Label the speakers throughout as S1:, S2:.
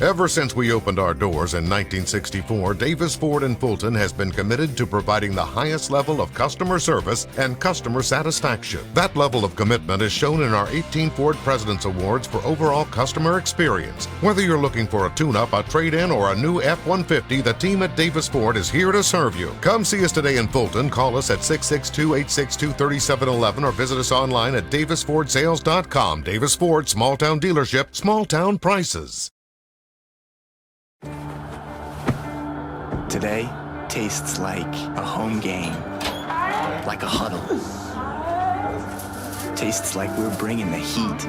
S1: Ever since we opened our doors in 1964, Davis Ford in Fulton has been committed to providing the highest level of customer service and customer satisfaction. That level of commitment is shown in our 18 Ford President's Awards for overall customer experience. Whether you're looking for a tune-up, a trade-in, or a new F-150, the team at Davis Ford is here to serve you. Come see us today in Fulton. Call us at 662-862-3711 or visit us online at davisfordsales.com. Davis Ford, small town dealership, small town prices.
S2: Today tastes like a home game, like a huddle. Tastes like we're bringing the heat,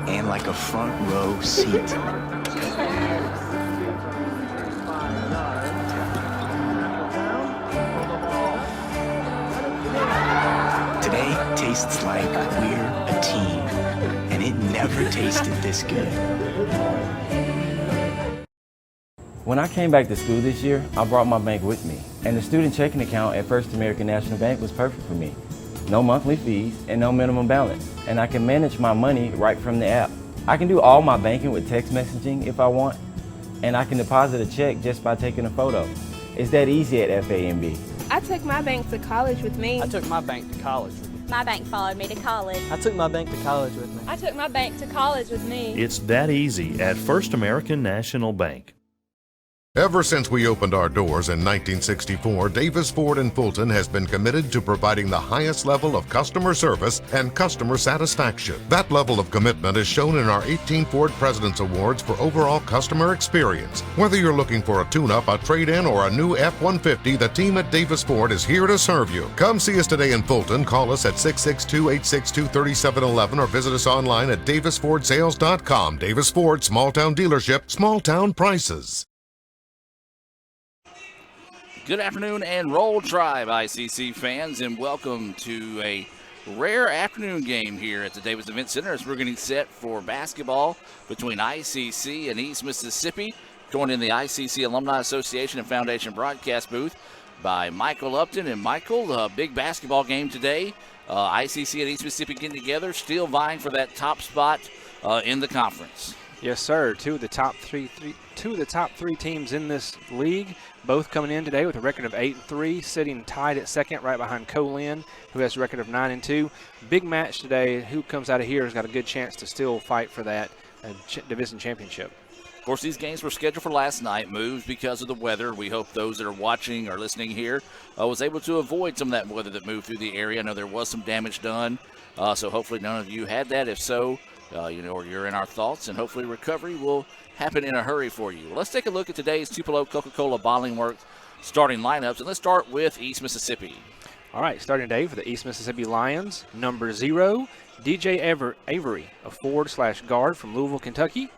S2: and like a front row seat. Today tastes like we're a team, and it never tasted this good.
S3: When I came back to school this year, I brought my bank with me, and the student checking account at First American National Bank was perfect for me. No monthly fees and no minimum balance, and I can manage my money right from the app. I can do all my banking with text messaging if I want, and I can deposit a check just by taking a photo. It's that easy at FANB.
S4: I took my bank to college with me.
S5: I took my bank to college with me.
S6: My bank followed me to college.
S5: I took my bank to college with me.
S4: I took my bank to college with me.
S7: It's that easy at First American National Bank.
S1: Ever since we opened our doors in 1964, Davis Ford in Fulton has been committed to providing the highest level of customer service and customer satisfaction. That level of commitment is shown in our 18 Ford President's Awards for overall customer experience. Whether you're looking for a tune-up, a trade-in, or a new F-150, the team at Davis Ford is here to serve you. Come see us today in Fulton. Call us at 662-862-3711 or visit us online at davisfordsales.com. Davis Ford, small town dealership, small town prices.
S8: Good afternoon and Roll Tribe ICC fans, and welcome to a rare afternoon game here at the Davis Event Center as we're getting set for basketball between ICC and East Mississippi. Joined in the ICC Alumni Association and Foundation broadcast booth by Michael Upton. And Michael, big basketball game today. ICC and East Mississippi getting together, still vying for that top spot in the conference.
S5: Yes, sir. Two of the top three teams in this league, both coming in today with a record of 8-3, sitting tied at second, right behind Colin, who has a record of 9-2. Big match today. Who comes out of here has got a good chance to still fight for that division championship.
S8: Of course, these games were scheduled for last night, moved because of the weather. We hope those that are watching or listening here was able to avoid some of that weather that moved through the area. I know there was some damage done, so hopefully none of you had that. If so, or you're in our thoughts, and hopefully recovery will happen in a hurry for you. Well, let's take a look at today's Tupelo Coca-Cola Bottling Works starting lineups, and let's start with East Mississippi.
S5: All right, starting today for the East Mississippi Lions, number 0, DJ Avery, a forward/guard from Louisville, Kentucky.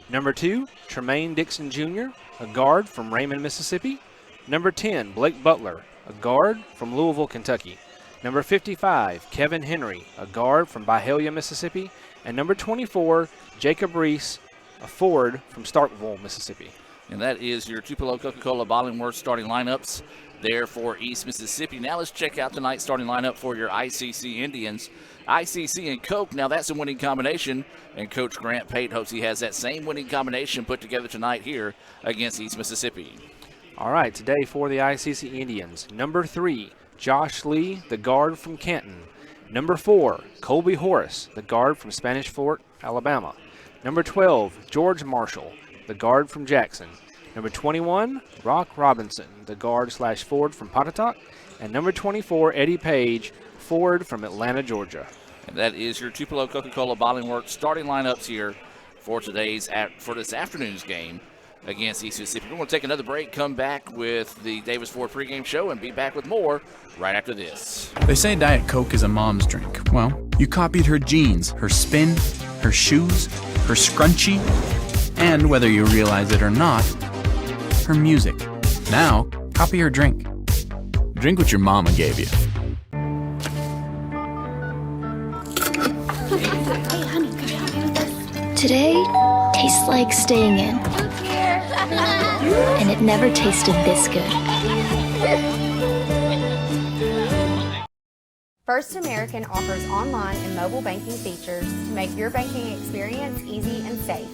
S5: Number 2, Tremaine Dixon Jr., a guard from Raymond, Mississippi. Number 10, Blake Butler, a guard from Louisville, Kentucky. Number 55, Kevin Henry, a guard from Byhalia, Mississippi. And number 24, Jacob Reese, a forward from Starkville, Mississippi.
S8: And that is your Tupelo Coca-Cola Bottling Works starting lineups there for East Mississippi. Now let's check out tonight's starting lineup for your ICC Indians. ICC and Coke, now that's a winning combination, and Coach Grant Pate hopes he has that same winning combination put together tonight here against East Mississippi.
S5: All right, today for the ICC Indians, number 3, Josh Lee, the guard from Canton. Number 4, Colby Horace, the guard from Spanish Fort, Alabama. Number 12, George Marshall, the guard from Jackson. Number 21, Rock Robinson, the guard/forward from Pontotoc. And number 24, Eddie Page, forward from Atlanta, Georgia.
S8: And that is your Tupelo Coca-Cola Bottling Works starting lineups here for this afternoon's game against East Mississippi. We're going to take another break, come back with the Davis Ford pregame show, and be back with more right after this.
S9: They say Diet Coke is a mom's drink. Well, you copied her jeans, her spin, her shoes, her scrunchie, and whether you realize it or not, her music. Now, copy her drink. Drink what your mama gave you.
S10: Hey, honey, could you help me with this? Today tastes like staying in. And it never tasted this good.
S11: First American offers online and mobile banking features to make your banking experience easy and safe.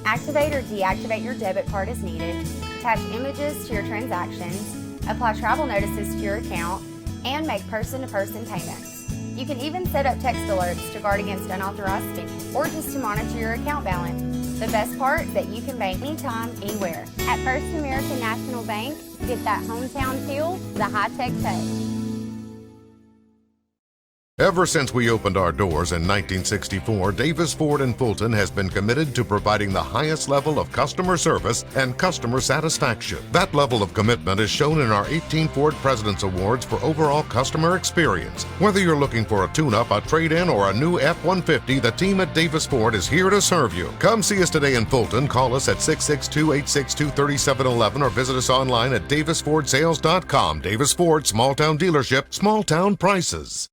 S11: Activate or deactivate your debit card as needed. Attach images to your transactions. Apply travel notices to your account. And make person-to-person payments. You can even set up text alerts to guard against unauthorized spending or just to monitor your account balance. The best part is that you can bank anytime, anywhere. At First American National Bank, get that hometown feel the high-tech pay.
S1: Ever since we opened our doors in 1964, Davis Ford in Fulton has been committed to providing the highest level of customer service and customer satisfaction. That level of commitment is shown in our 18 Ford President's Awards for overall customer experience. Whether you're looking for a tune-up, a trade-in, or a new F-150, the team at Davis Ford is here to serve you. Come see us today in Fulton. Call us at 662-862-3711 or visit us online at davisfordsales.com. Davis Ford, small town dealership, small town prices.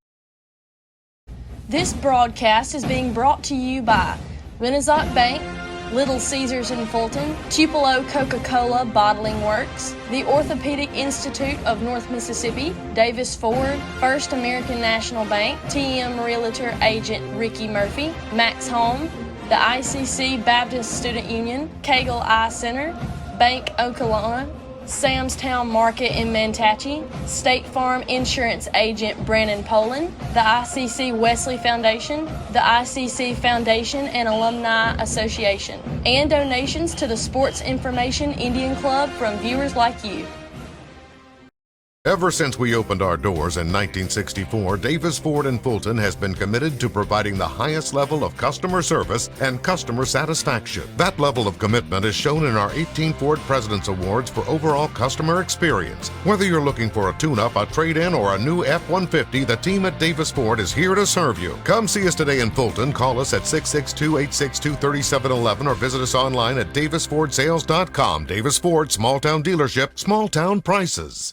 S12: This broadcast is being brought to you by Renaissance Bank, Little Caesars in Fulton, Tupelo Coca-Cola Bottling Works, the Orthopedic Institute of North Mississippi, Davis Ford, First American National Bank, TM Realtor Agent Ricky Murphy, Max Home, the ICC Baptist Student Union, Cagle Eye Center, Bank Okolona, Sam's Town Market in Mantachie, State Farm Insurance Agent Brandon Poland, the ICC Wesley Foundation, the ICC Foundation and Alumni Association, and donations to the Sports Information Indian Club from viewers like you.
S1: Ever since we opened our doors in 1964, Davis Ford in Fulton has been committed to providing the highest level of customer service and customer satisfaction. That level of commitment is shown in our 18 Ford President's Awards for overall customer experience. Whether you're looking for a tune-up, a trade-in, or a new F-150, the team at Davis Ford is here to serve you. Come see us today in Fulton. Call us at 662-862-3711 or visit us online at davisfordsales.com. Davis Ford, small town dealership, small town prices.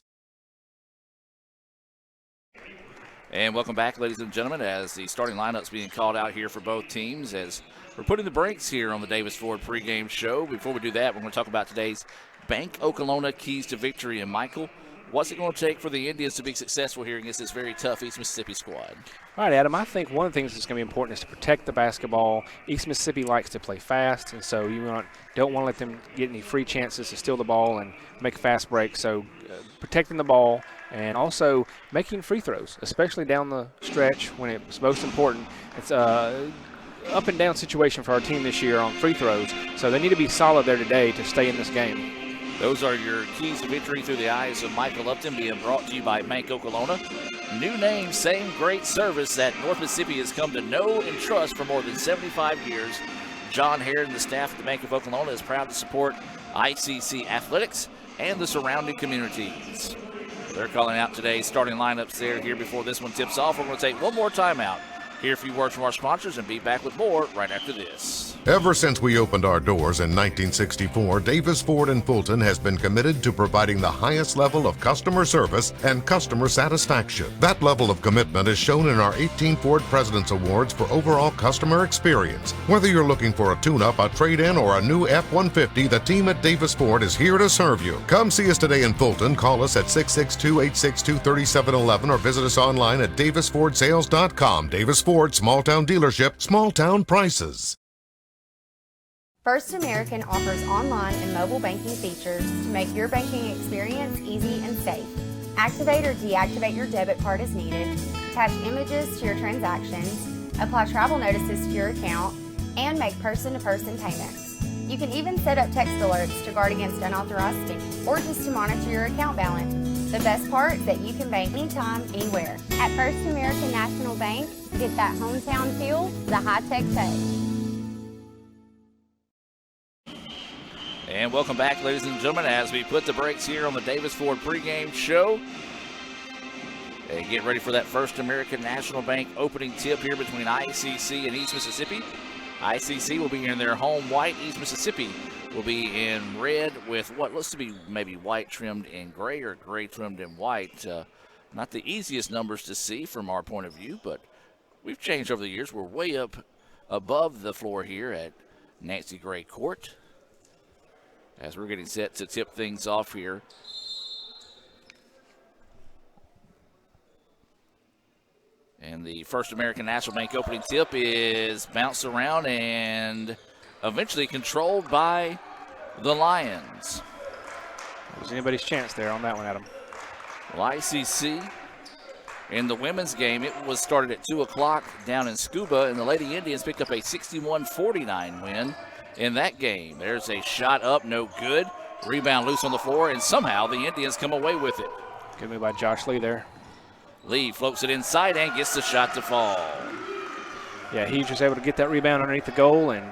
S8: And welcome back, ladies and gentlemen, as the starting lineup's being called out here for both teams as we're putting the brakes here on the Davis Ford pregame show. Before we do that, we're going to talk about today's Bank Okolona keys to victory. And, Michael, what's it going to take for the Indians to be successful here against this very tough East Mississippi squad?
S5: All right, Adam, I think one of the things that's going to be important is to protect the basketball. East Mississippi likes to play fast, and so you don't want to let them get any free chances to steal the ball and make a fast break. So protecting the ball and also making free throws, especially down the stretch when it's most important. It's a up and down situation for our team this year on free throws, so they need to be solid there today to stay in this game.
S8: Those are your keys to victory through the eyes of Michael Upton, being brought to you by Bank Okolona. New name, same great service that North Mississippi has come to know and trust for more than 75 years. John Hare and the staff at the Bank of Okolona is proud to support ICC athletics and the surrounding communities. They're calling out today's starting lineups there here before this one tips off. We're going to take one more timeout. Hear a few words from our sponsors and be back with more right after this.
S1: Ever since we opened our doors in 1964, Davis Ford in Fulton has been committed to providing the highest level of customer service and customer satisfaction. That level of commitment is shown in our 18 Ford President's Awards for overall customer experience. Whether you're looking for a tune-up, a trade-in, or a new F-150, the team at Davis Ford is here to serve you. Come see us today in Fulton. Call us at 662-862-3711 or visit us online at davisfordsales.com. Davis Ford, small town dealership, small town prices.
S11: First American offers online and mobile banking features to make your banking experience easy and safe. Activate or deactivate your debit card as needed. Attach images to your transactions. Apply travel notices to your account. And make person-to-person payments. You can even set up text alerts to guard against unauthorized spending or just to monitor your account balance. The best part is that you can bank anytime, anywhere. At First American National Bank, get that hometown feel the high-tech pay.
S8: And welcome back, ladies and gentlemen, as we put the brakes here on the Davis Ford pregame show. And get ready for that First American National Bank opening tip here between ICC and East Mississippi. ICC will be in their home white. East Mississippi will be in red with what looks to be maybe white trimmed in gray or gray trimmed in white. Not the easiest numbers to see from our point of view, but we've changed over the years. We're way up above the floor here at Nancy Gray Court as we're getting set to tip things off here. And the First American National Bank opening tip is bounced around and eventually controlled by the Lions.
S5: Was anybody's chance there on that one, Adam?
S8: Well, ICC in the women's game, it was started at 2 o'clock down in Scuba, and the Lady Indians picked up a 61-49 win in that game. There's a shot up, no good. Rebound loose on the floor, and somehow the Indians come away with it.
S5: Good move by Josh Lee there.
S8: Lee floats it inside and gets the shot to fall.
S5: Yeah, he was just able to get that rebound underneath the goal, and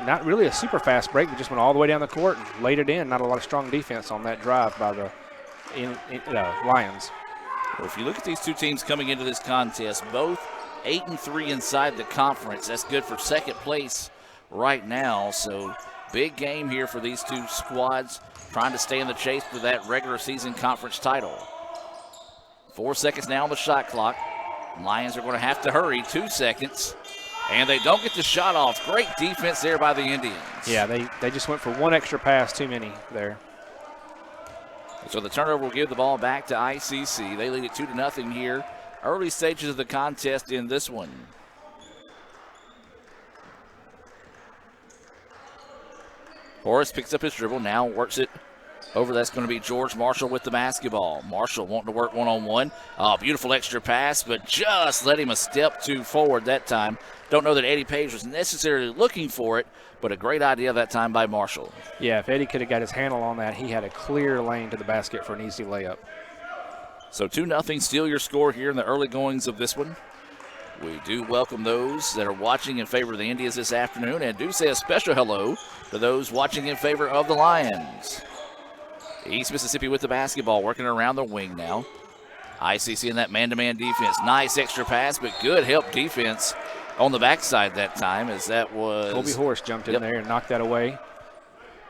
S5: not really a super fast break, but just went all the way down the court and laid it in. Not a lot of strong defense on that drive by the Lions.
S8: Well, if you look at these two teams coming into this contest, both 8-3 inside the conference. That's good for second place right now. So big game here for these two squads, trying to stay in the chase for that regular season conference title. 4 seconds now on the shot clock. Lions are going to have to hurry. 2 seconds. And they don't get the shot off. Great defense there by the Indians.
S5: Yeah, they just went for one extra pass too many there.
S8: So the turnover will give the ball back to ICC. They lead it 2-0 here. Early stages of the contest in this one. Horace picks up his dribble, now works it over. That's going to be George Marshall with the basketball. Marshall wanting to work one-on-one. Oh, beautiful extra pass, but just let him a step too forward that time. Don't know that Eddie Page was necessarily looking for it, but a great idea that time by Marshall.
S5: Yeah, if Eddie could have got his handle on that, he had a clear lane to the basket for an easy layup.
S8: So 2-0, still your score here in the early goings of this one. We do welcome those that are watching in favor of the Indians this afternoon, and do say a special hello to those watching in favor of the Lions. East Mississippi with the basketball, working around the wing now. ICC in that man-to-man defense. Nice extra pass, but good help defense on the backside that time, as that was...
S5: Colby Horace jumped in there and knocked that away,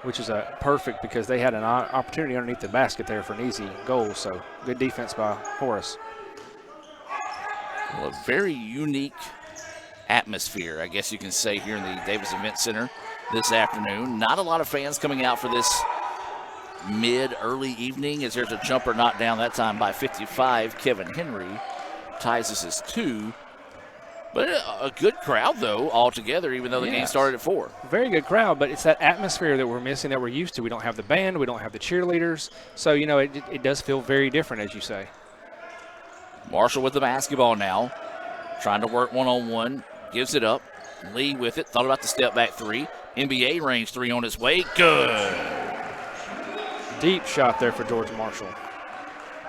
S5: which is perfect because they had an opportunity underneath the basket there for an easy goal. So good defense by Horace.
S8: Well, a very unique atmosphere, I guess you can say, here in the Davis Event Center this afternoon. Not a lot of fans coming out for this mid-early evening, as there's a jumper knocked down that time by 55. Kevin Henry ties this as 2. But a good crowd, though, altogether, even though the game started at 4.
S5: Very good crowd, but it's that atmosphere that we're missing, that we're used to. We don't have the band. We don't have the cheerleaders. So, you know, it does feel very different, as you say.
S8: Marshall with the basketball now, trying to work one-on-one, gives it up. Lee with it, thought about the step-back 3. NBA range 3 on its way. Good.
S5: Deep shot there for George Marshall.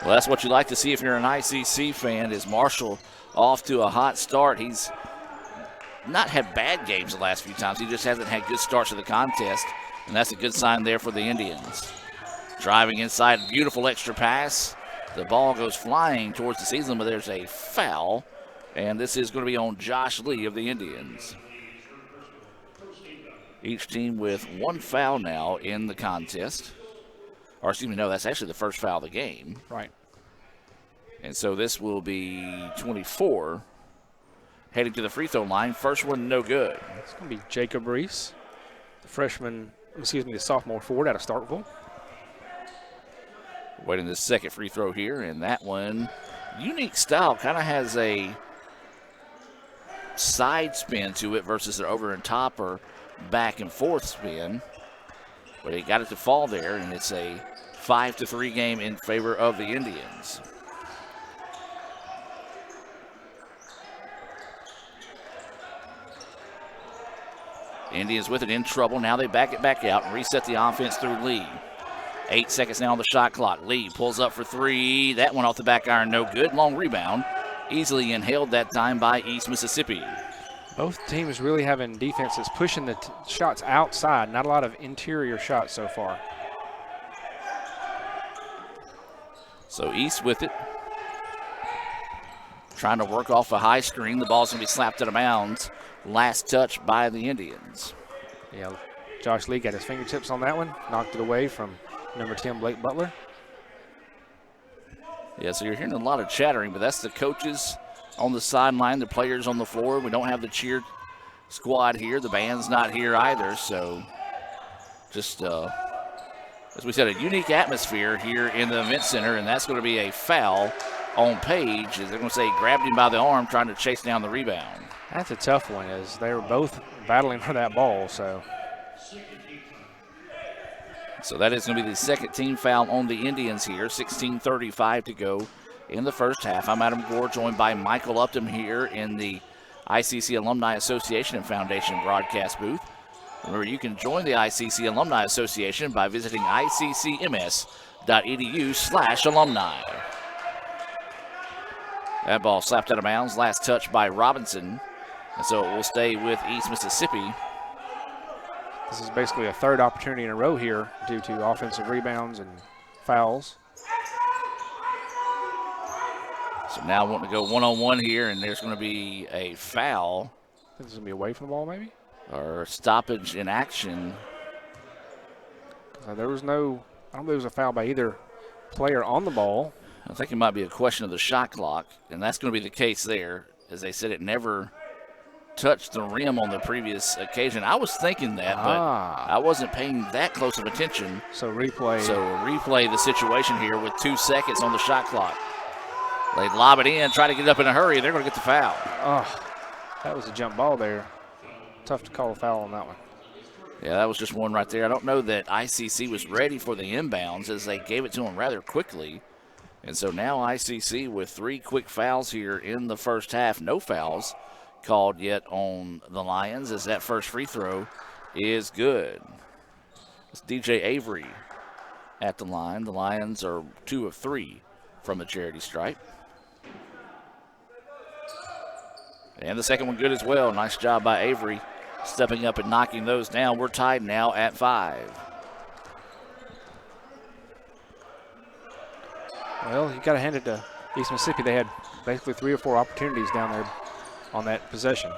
S8: Well, that's what you like to see if you're an ICC fan, is Marshall off to a hot start. He's not had bad games the last few times. He just hasn't had good starts to the contest, and that's a good sign there for the Indians. Driving inside, beautiful extra pass. The ball goes flying towards the season, but there's a foul, and this is going to be on Josh Lee of the Indians. Each team with 1 foul now in the contest. Or excuse me, no, that's actually the first foul of the game.
S5: Right.
S8: And so this will be 24 heading to the free throw line. First one, no good.
S5: It's going to be Jacob Reese, the sophomore forward out of Starkville.
S8: Waiting the second free throw here, and that one, unique style, kind of has a side spin to it versus an over and top or back and forth spin. But he got it to fall there, and it's a 5-3 game in favor of the Indians. Indians with it in trouble. Now they back it back out and reset the offense through Lee. 8 seconds now on the shot clock. Lee pulls up for 3. That one off the back iron, no good. Long rebound. Easily inhaled that time by East Mississippi.
S5: Both teams really having defenses pushing the shots outside. Not a lot of interior shots so far.
S8: So East with it. Trying to work off a high screen. The ball's going to be slapped out of bounds. Last touch by the Indians.
S5: Yeah, Josh Lee got his fingertips on that one. Knocked it away from number 10, Blake Butler.
S8: Yeah, so you're hearing a lot of chattering, but that's the coaches on the sideline, the players on the floor. We don't have the cheer squad here. The band's not here either, so just, as we said, a unique atmosphere here in the event center, and that's going to be a foul on Page, as they're going to say grabbed him by the arm trying to chase down the rebound.
S5: That's a tough one, as they were both battling for that ball, so
S8: So that is going to be the second team foul on the Indians here. 16:35 to go in the first half. I'm Adam Gore, joined by Michael Upton here in the ICC Alumni Association and Foundation broadcast booth. Remember, you can join the ICC Alumni Association by visiting iccms.edu/alumni. That ball slapped out of bounds. Last touch by Robinson. And so it will stay with East Mississippi.
S5: This is basically a third opportunity in a row here due to offensive rebounds and fouls.
S8: So now wanting to go one-on-one here, and there's going to be a foul.
S5: I think this is going to be away from the ball, maybe?
S8: Or stoppage in action.
S5: There was no, I don't believe it was a foul by either player on the ball.
S8: I think it might be a question of the shot clock, and that's going to be the case there. As they said, it never touched the rim on the previous occasion. I was thinking that, but I wasn't paying that close of attention.
S5: So replay
S8: the situation here with 2 seconds on the shot clock. They lob it in, try to get it up in a hurry. They're going to get the foul.
S5: Oh, that was a jump ball there. Tough to call a foul on that one.
S8: Yeah, that was just one right there. I don't know that ICC was ready for the inbounds as they gave it to them rather quickly. And so now ICC with 3 quick fouls here in the first half. No fouls called yet on the Lions as that first free throw is good. It's DJ Avery at the line. The Lions are 2 of 3 from the charity stripe. And the second one good as well. Nice job by Avery stepping up and knocking those down. We're tied now at 5.
S5: Well, you got to hand it to East Mississippi. They had basically 3 or 4 opportunities down there on that possession.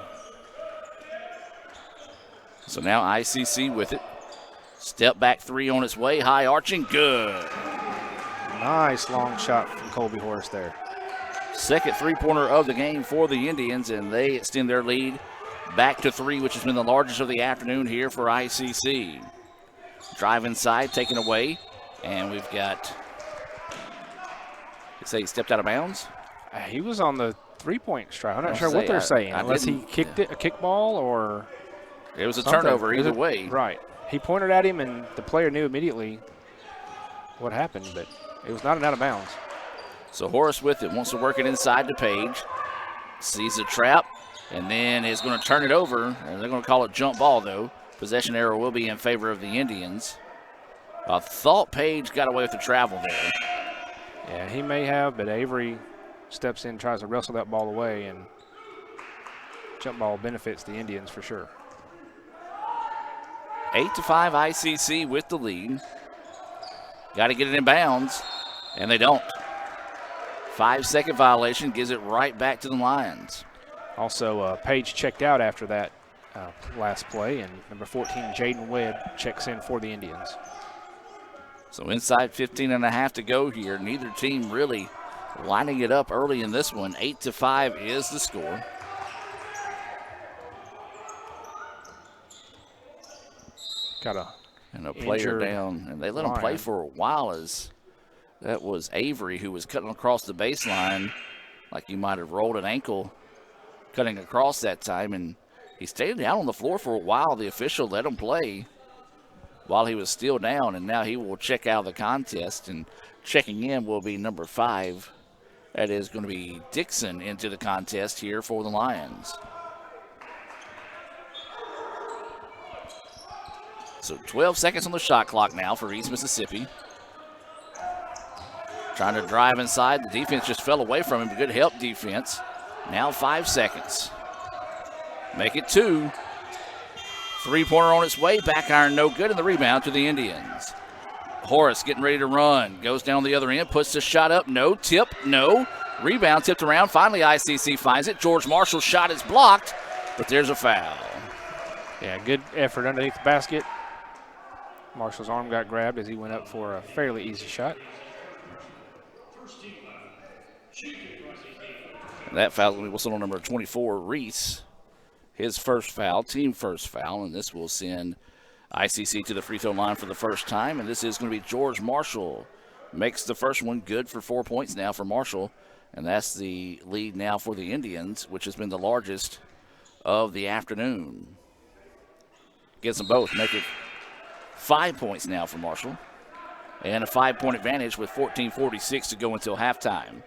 S8: So now ICC with it. Step back 3 on its way. High arching. Good.
S5: Nice long shot from Colby Horace there.
S8: Second three-pointer of the game for the Indians, and they extend their lead back to 3, which has been the largest of the afternoon here for ICC. Drive inside, taken away, and we've got, you say he stepped out of bounds?
S5: He was on the three-point stripe. I'm not sure what they're saying, unless he kicked it, a kickball, or
S8: it was a turnover either way.
S5: Right. He pointed at him, and the player knew immediately what happened, but it was not an out of bounds.
S8: So Horace with it, wants to work it inside to Page. Sees the trap, and then is going to turn it over. And they're going to call it jump ball, though. Possession error will be in favor of the Indians. I thought Page got away with the travel there.
S5: Yeah, he may have, but Avery steps in, tries to wrestle that ball away, and jump ball benefits the Indians for sure.
S8: 8-5 ICC with the lead. Got to get it in bounds, and they don't. 5-second violation gives it right back to the Lions.
S5: Also, Page checked out after that last play, and number 14, Jaden Webb, checks in for the Indians.
S8: So inside 15.5 to go here. Neither team really lining it up early in this one. 8-5 is the score.
S5: Got a
S8: player down, and they let him play for a while as that was Avery who was cutting across the baseline like he might have rolled an ankle cutting across that time, and he stayed down on the floor for a while. The official let him play while he was still down, and now he will check out of the contest, and checking in will be number 5. That is going to be Dixon into the contest here for the Lions. So 12 seconds on the shot clock now for East Mississippi. Trying to drive inside. The defense just fell away from him. Good help defense. Now 5 seconds. Make it 2. Three-pointer on its way. Back iron no good, and the rebound to the Indians. Horace getting ready to run. Goes down the other end. Puts the shot up. No. Tip. No. Rebound tipped around. Finally ICC finds it. George Marshall's shot is blocked, but there's a foul.
S5: Yeah, good effort underneath the basket. Marshall's arm got grabbed as he went up for a fairly easy shot.
S8: And that foul will be whistled on number 24, Reese. His first foul, team first foul, and this will send ICC to the free throw line for the first time. And this is going to be George Marshall. Makes the first one good for 4 points now for Marshall. And that's the lead now for the Indians, which has been the largest of the afternoon. Gets them both. Make it 5 points now for Marshall. And a 5-point advantage with 14:46 to go until halftime.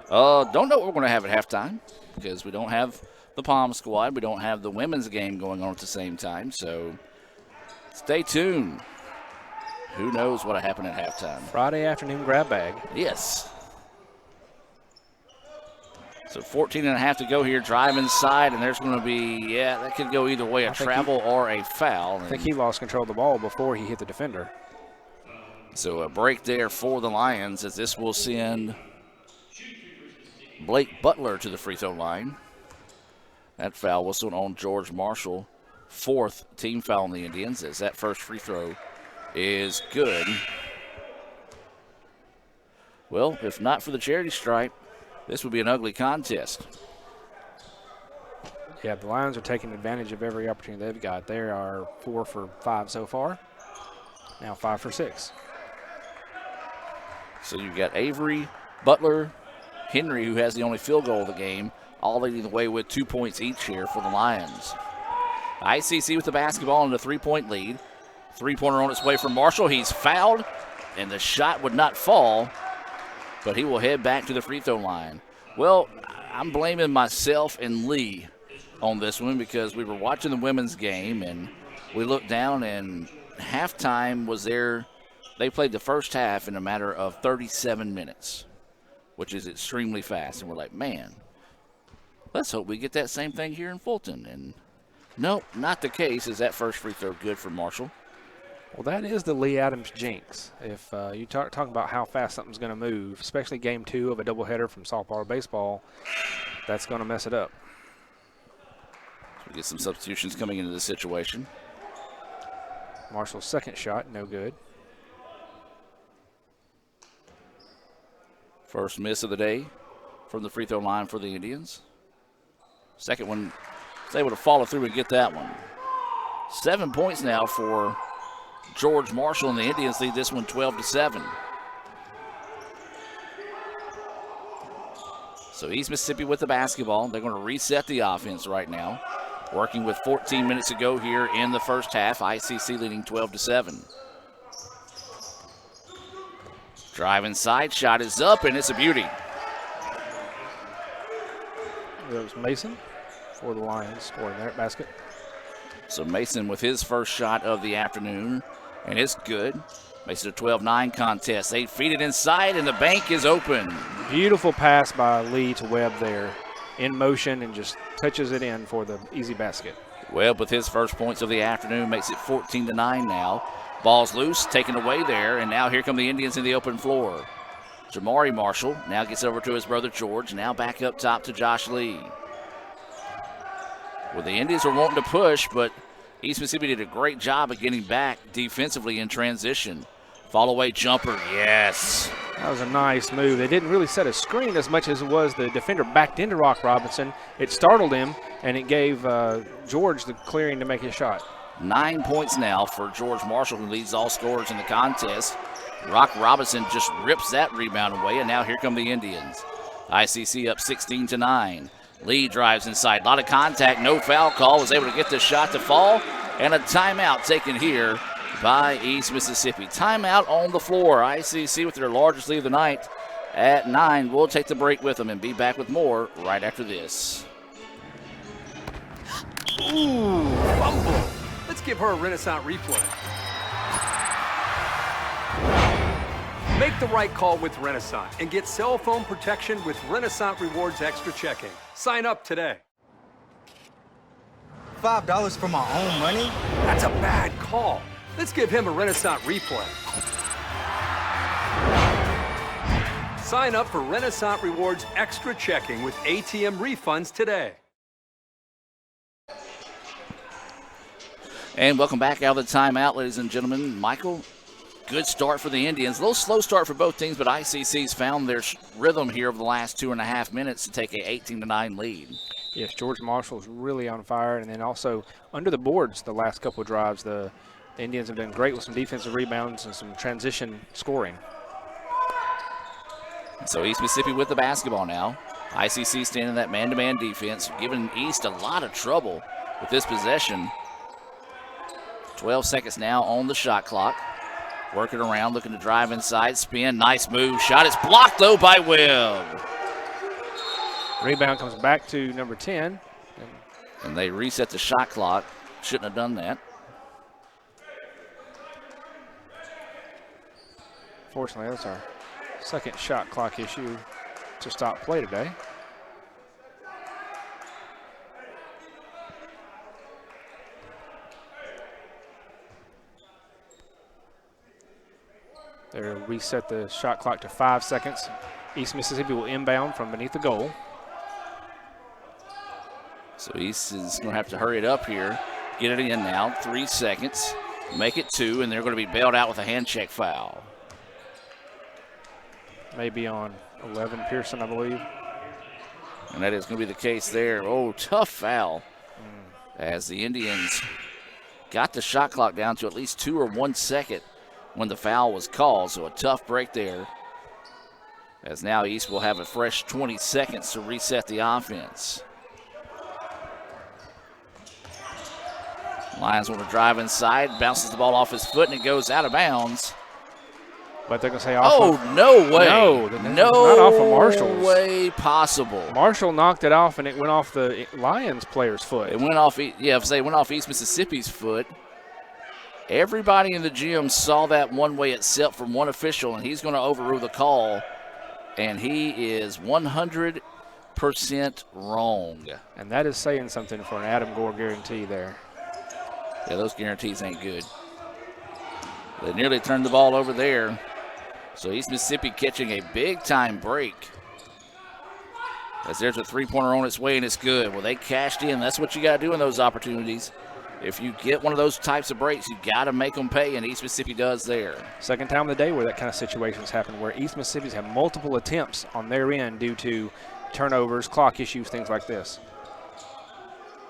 S8: Don't know what we're going to have at halftime because we don't have the Palm squad. We don't have the women's game going on at the same time. So stay tuned. Who knows what'll happen at halftime?
S5: Friday afternoon grab bag.
S8: Yes. So 14.5 to go here. Drive inside, and there's going to be, that could go either way, a travel or a foul.
S5: I think he lost control of the ball before he hit the defender.
S8: So a break there for the Lions as this will send Blake Butler to the free throw line. That foul whistled on George Marshall. 4th team foul on the Indians as that first free throw is good. Well, if not for the charity stripe, this would be an ugly contest.
S5: Yeah, the Lions are taking advantage of every opportunity they've got. They are 4 for 5 so far. Now 5 for 6.
S8: So you've got Avery, Butler, Henry, who has the only field goal of the game, all leading the way with 2 points each here for the Lions. ICC with the basketball in a 3-point lead. Three-pointer on its way from Marshall. He's fouled, and the shot would not fall, but he will head back to the free throw line. Well, I'm blaming myself and Lee on this one because we were watching the women's game, and we looked down, and halftime was there. They played the first half in a matter of 37 minutes, which is extremely fast. And we're like, man, let's hope we get that same thing here in Fulton. And nope, not the case. Is that first free throw good for Marshall?
S5: Well, that is the Lee Adams jinx. If you talk about how fast something's going to move, especially game 2 of a doubleheader from softball or baseball, that's going to mess it up.
S8: So we get some substitutions coming into the situation.
S5: Marshall's second shot, no good.
S8: First miss of the day from the free throw line for the Indians. Second one is able to follow through and get that one. 7 points now for George Marshall, and the Indians lead this one 12-7. So East Mississippi with the basketball. They're going to reset the offense right now. Working with 14 minutes to go here in the first half. ICC leading 12-7. Drive inside, shot is up, and it's a beauty.
S5: That was Mason for the Lions scoring that basket.
S8: So Mason with his first shot of the afternoon, and it's good. Makes it a 12-9 contest. 8 feet it inside, and the bank is open.
S5: Beautiful pass by Lee to Webb there in motion and just touches it in for the easy basket.
S8: Webb with his first points of the afternoon makes it 14-9 now. Ball's loose, taken away there, and now here come the Indians in the open floor. Jamari Marshall now gets over to his brother George, now back up top to Josh Lee. Well, the Indians are wanting to push, but East Mississippi did a great job of getting back defensively in transition. Fall away jumper, yes.
S5: That was a nice move. They didn't really set a screen as much as it was the defender backed into Rock Robinson. It startled him, and it gave George the clearing to make his shot.
S8: 9 points now for George Marshall, who leads all scorers in the contest. Rock Robinson just rips that rebound away, and now here come the Indians. ICC up 16-9. Lee drives inside. A lot of contact, no foul call. Was able to get the shot to fall, and a timeout taken here by East Mississippi. Timeout on the floor. ICC with their largest lead of the night at 9. We'll take the break with them and be back with more right after this.
S13: Ooh, fumble. Let's give her a Renaissance replay. Make the right call with Renaissance and get cell phone protection with Renaissance Rewards Extra Checking. Sign up today.
S14: $5 for my own money?
S13: That's a bad call. Let's give him a Renaissance replay. Sign up for Renaissance Rewards Extra Checking with ATM refunds today.
S8: And welcome back out of the timeout, ladies and gentlemen. Michael, good start for the Indians. A little slow start for both teams, but ICC's found their rhythm here over the last 2.5 minutes to take a 18-9 lead.
S5: Yes, George Marshall's really on fire, and then also under the boards the last couple of drives, the Indians have been great with some defensive rebounds and some transition scoring.
S8: So East Mississippi with the basketball now. ICC standing that man-to-man defense, giving East a lot of trouble with this possession. 12 seconds now on the shot clock. Working around, looking to drive inside, spin, nice move. Shot is blocked, though, by Webb.
S5: Rebound comes back to number 10.
S8: And they reset the shot clock. Shouldn't have done that.
S5: Fortunately, that's our second shot clock issue to stop play today. They'll reset the shot clock to 5 seconds. East Mississippi will inbound from beneath the goal.
S8: So East is going to have to hurry it up here. Get it in now. 3 seconds. Make it 2, and they're going to be bailed out with a hand check foul.
S5: Maybe on 11 Pearson, I believe.
S8: And that is going to be the case there. Oh, tough foul. As the Indians got the shot clock down to at least 2 or 1 second when the foul was called. So a tough break there. As now East will have a fresh 20 seconds to reset the offense. Lions want to drive inside, bounces the ball off his foot, and it goes out of bounds.
S5: But they're going to say off.
S8: Oh, no way.
S5: No,
S8: no
S5: not off of Marshall's.
S8: Way possible.
S5: Marshall knocked it off, and it went off the Lions player's foot.
S8: It went off, it went off East Mississippi's foot. Everybody in the gym saw that one way except for one official, and he's going to overrule the call. And he is 100% wrong.
S5: And that is saying something for an Adam Gore guarantee there.
S8: Yeah, those guarantees ain't good. They nearly turned the ball over there. So East Mississippi catching a big-time break. As there's a three-pointer on its way, and it's good. Well, they cashed in. That's what you got to do in those opportunities. If you get one of those types of breaks, you got to make them pay, and East Mississippi does there.
S5: Second time of the day where that kind of situation has happened, where East Mississippi's have multiple attempts on their end due to turnovers, clock issues, things like this.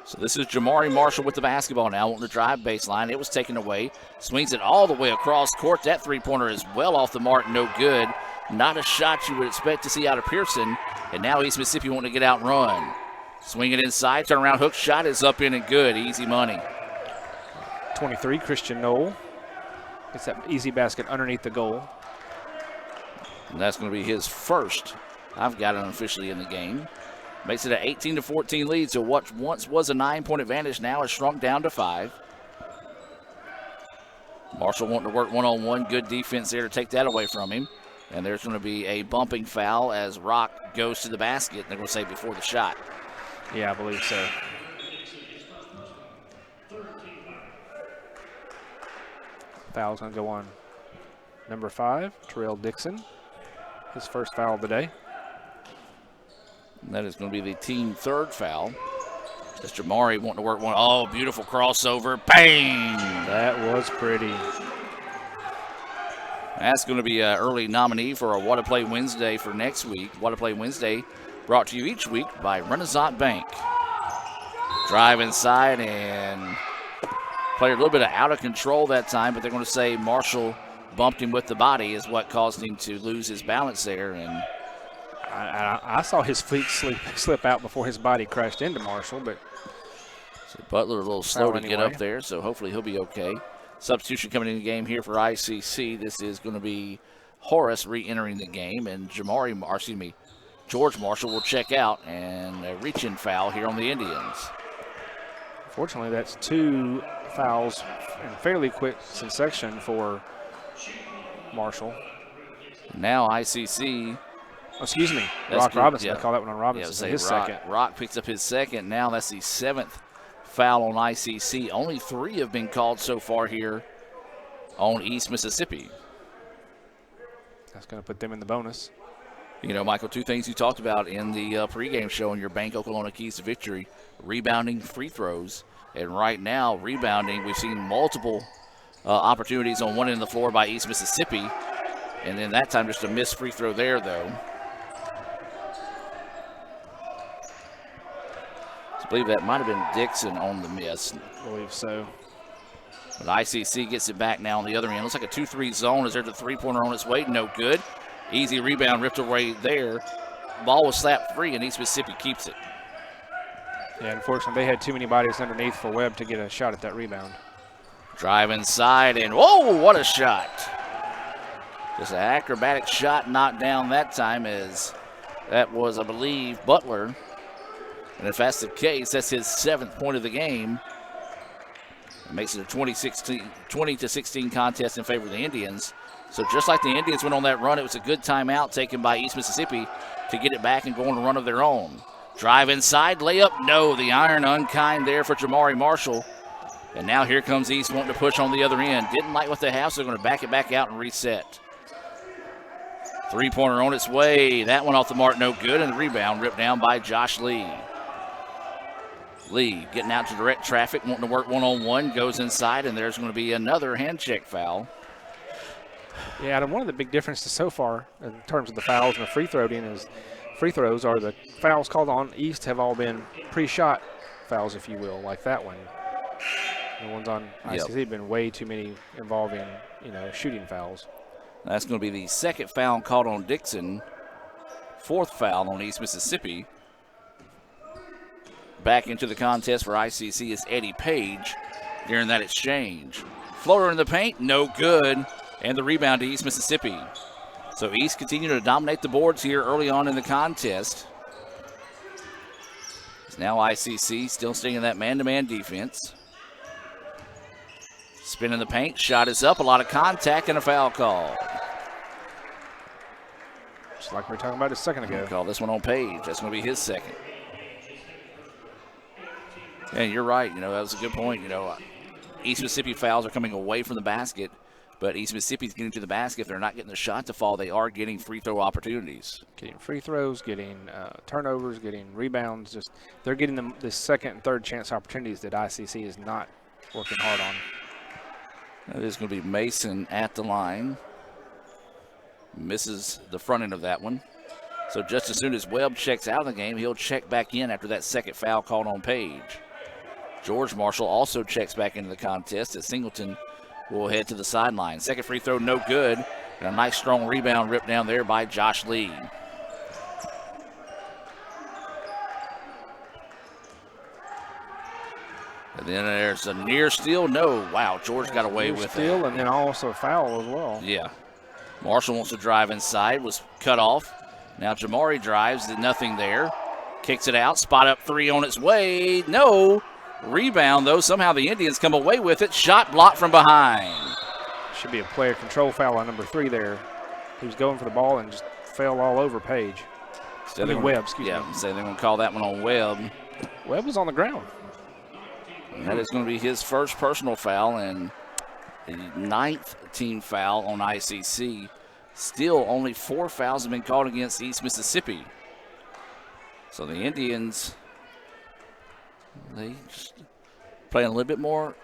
S8: So this is Jamari Marshall with the basketball now, wanting to drive baseline. It was taken away. Swings it all the way across court. That three-pointer is well off the mark, no good. Not a shot you would expect to see out of Pearson. And now East Mississippi wanting to get out and run. Swing it inside, turn around, hook shot is up in and good. Easy money.
S5: 23, Christian Knoll. Gets that easy basket underneath the goal.
S8: And that's going to be his first. I've got it unofficially in the game. Makes it an 18-14 lead, so what once was a 9-point advantage now is shrunk down to 5. Marshall wanting to work one-on-one. Good defense there to take that away from him. And there's going to be a bumping foul as Rock goes to the basket. They're going to say before the shot.
S5: Yeah, I believe so. Foul's going to go on number 5, Terrell Dixon. His first foul of the day.
S8: And that is going to be the team third foul. As Jamari wanting to work one. Oh, beautiful crossover. Bang!
S5: That was pretty.
S8: That's going to be an early nominee for a What to Play Wednesday for next week. What to Play Wednesday brought to you each week by Renaissance Bank. Drive inside and played a little bit of out of control that time, but they're going to say Marshall bumped him with the body is what caused him to lose his balance there. And
S5: I saw his feet slip out before his body crashed into Marshall, but
S8: so Butler a little slow to get up there, so hopefully he'll be okay. Substitution coming in the game here for ICC. This is going to be Horace re-entering the game, and George Marshall will check out, and a reach-in foul here on the Indians.
S5: Fortunately, that's 2 fouls in fairly quick succession for Marshall.
S8: Now ICC.
S5: Oh, excuse me, Rock Robinson.
S8: Yeah.
S5: I call that one on Robinson. His second.
S8: Rock picks up his second. Now that's the 7th foul on ICC. Only 3 have been called so far here on East Mississippi.
S5: That's going to put them in the bonus.
S8: You know, Michael, 2 things you talked about in the pregame show in your Bank Oklahoma Keys to Victory, rebounding, free throws. And right now, rebounding, we've seen multiple opportunities on one end of the floor by East Mississippi. And then that time just a missed free throw there, though. I believe that might have been Dixon on the miss.
S5: I believe so.
S8: But ICC gets it back now on the other end. Looks like a 2-3 zone as there's a three-pointer on its way. No good. Easy rebound ripped away there. Ball was slapped free, and East Mississippi keeps it.
S5: Yeah, unfortunately, they had too many bodies underneath for Webb to get a shot at that rebound.
S8: Drive inside, and whoa, what a shot. Just an acrobatic shot knocked down that time, as that was, I believe, Butler. And if that's the case, that's his 7th point of the game. It makes it a 20-16 contest in favor of the Indians. So just like the Indians went on that run, it was a good timeout taken by East Mississippi to get it back and go on a run of their own. Drive inside, layup, no. The iron unkind there for Jamari Marshall. And now here comes East wanting to push on the other end. Didn't like what they have, so they're going to back it back out and reset. Three-pointer on its way. That one off the mark, no good, and the rebound ripped down by Josh Lee. Lee getting out to direct traffic, wanting to work one-on-one, goes inside, and there's going to be another hand check foul.
S5: Yeah, and one of the big differences so far in terms of the fouls and the free throws are the fouls called on East have all been pre-shot fouls, if you will, like that one. The ones on ICC have been way too many involving, shooting fouls.
S8: That's going to be the 2nd foul called on Dixon, 4th foul on East Mississippi. Back into the contest for ICC is Eddie Page during that exchange. Floater in the paint, no good, and the rebound to East Mississippi. So East continue to dominate the boards here early on in the contest. It's now ICC still staying in that man-to-man defense. Spin in the paint, shot is up, a lot of contact, and a foul call.
S5: Just like we were talking about a second ago.
S8: Call this one on Page. That's going to be his 2nd. And you're right. That was a good point. East Mississippi fouls are coming away from the basket, but East Mississippi's getting to the basket. If they're not getting the shot to fall, they are getting free throw opportunities.
S5: Getting free throws, getting turnovers, getting rebounds. Just they're getting the 2nd and 3rd chance opportunities that ICC is not working hard on.
S8: That is going to be Mason at the line. Misses the front end of that one. So just as soon as Webb checks out of the game, he'll check back in after that 2nd foul called on Page. George Marshall also checks back into the contest as Singleton will head to the sideline. 2nd free throw, no good. And a nice strong rebound ripped down there by Josh Lee. And then there's a near steal. No. Wow, George got away with
S5: steal
S8: it.
S5: And then also a foul as well.
S8: Yeah. Marshall wants to drive inside, was cut off. Now Jamari drives, did nothing there. Kicks it out, spot up 3 on its way. No. Rebound, though. Somehow the Indians come away with it. Shot blocked from behind.
S5: Should be a player control foul on number 3 there. He was going for the ball and just fell all over Page. Webb, excuse me.
S8: Yeah, so they're going to call that one on Webb.
S5: Webb was on the ground.
S8: And that is going to be his first personal foul and the 9th team foul on ICC. Still, only 4 fouls have been called against East Mississippi. So the Indians, they just playing a little bit more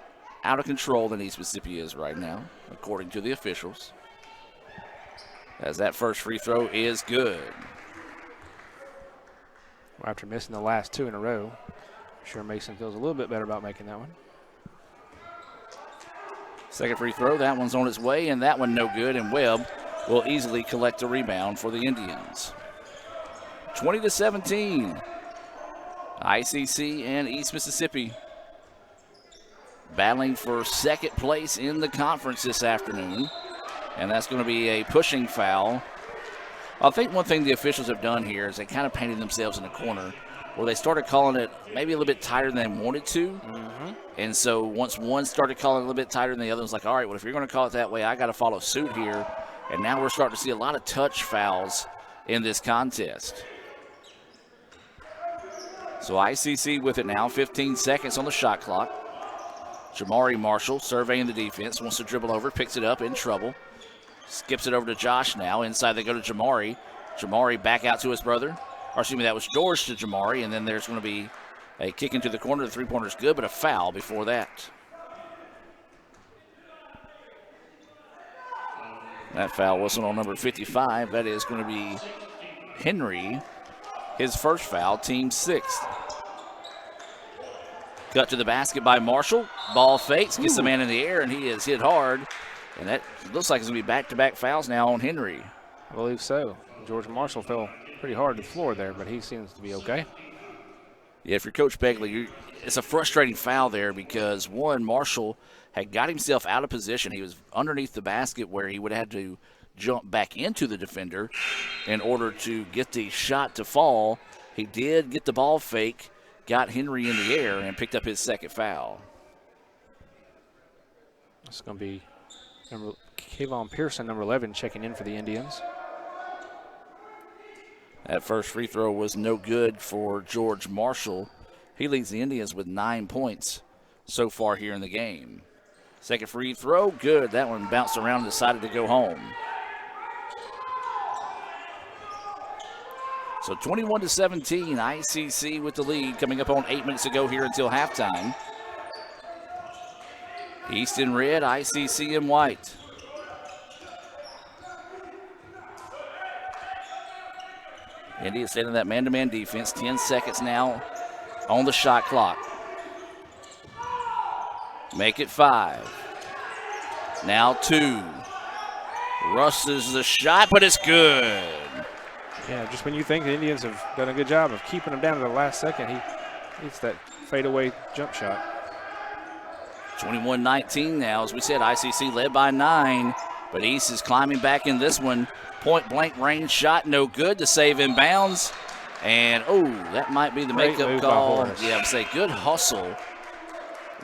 S8: out of control than East Mississippi is right now, according to the officials. As that first free throw is good.
S5: After missing the last 2 in a row, I'm sure Mason feels a little bit better about making that one.
S8: 2nd free throw, that one's on its way, and that one no good, and Webb will easily collect a rebound for the Indians. 20-17. ICC and East Mississippi battling for 2nd place in the conference this afternoon. And that's going to be a pushing foul. I think one thing the officials have done here is they kind of painted themselves in a corner where they started calling it maybe a little bit tighter than they wanted to.
S5: Mm-hmm.
S8: And so once one started calling it a little bit tighter than the other, was like, all right, well, if you're going to call it that way, I got to follow suit here. And now we're starting to see a lot of touch fouls in this contest. So ICC with it now, 15 seconds on the shot clock. Jamari Marshall surveying the defense, wants to dribble over, picks it up, in trouble. Skips it over to Josh now. Inside they go to Jamari. Jamari back out to his brother. Or excuse me, that was George to Jamari. And then there's going to be a kick into the corner. The three-pointer's good, but a foul before that. That foul whistle on number 55. That is going to be Henry. His first foul, team 6th. Cut to the basket by Marshall. Ball fakes, gets the man in the air, and he is hit hard. And that looks like it's going to be back-to-back fouls now on Henry.
S5: I believe so. George Marshall fell pretty hard to the floor there, but he seems to be okay.
S8: Yeah, if you're Coach Begley, it's a frustrating foul there because, one, Marshall had got himself out of position. He was underneath the basket where he would have had to jump back into the defender in order to get the shot to fall. He did get the ball fake, got Henry in the air, and picked up his second foul.
S5: It's going to be Kayvon Pearson, number 11, checking in for the Indians.
S8: That first free throw was no good for George Marshall. He leads the Indians with 9 points so far here in the game. Second free throw, good. That one bounced around and decided to go home. So 21-17, ICC with the lead, coming up on 8 minutes to go here until halftime. East in red, ICC in white. India staying in that man-to-man defense. 10 seconds now on the shot clock. Make it 5. Now 2. Rushes the shot, but it's good.
S5: Yeah, just when you think the Indians have done a good job of keeping him down to the last second, he hits that fadeaway jump shot.
S8: 21-19 now. As we said, ICC led by 9, but East is climbing back in this one. Point-blank range shot, no good to save in bounds. And, that might be the makeup call. Yeah, I would say good hustle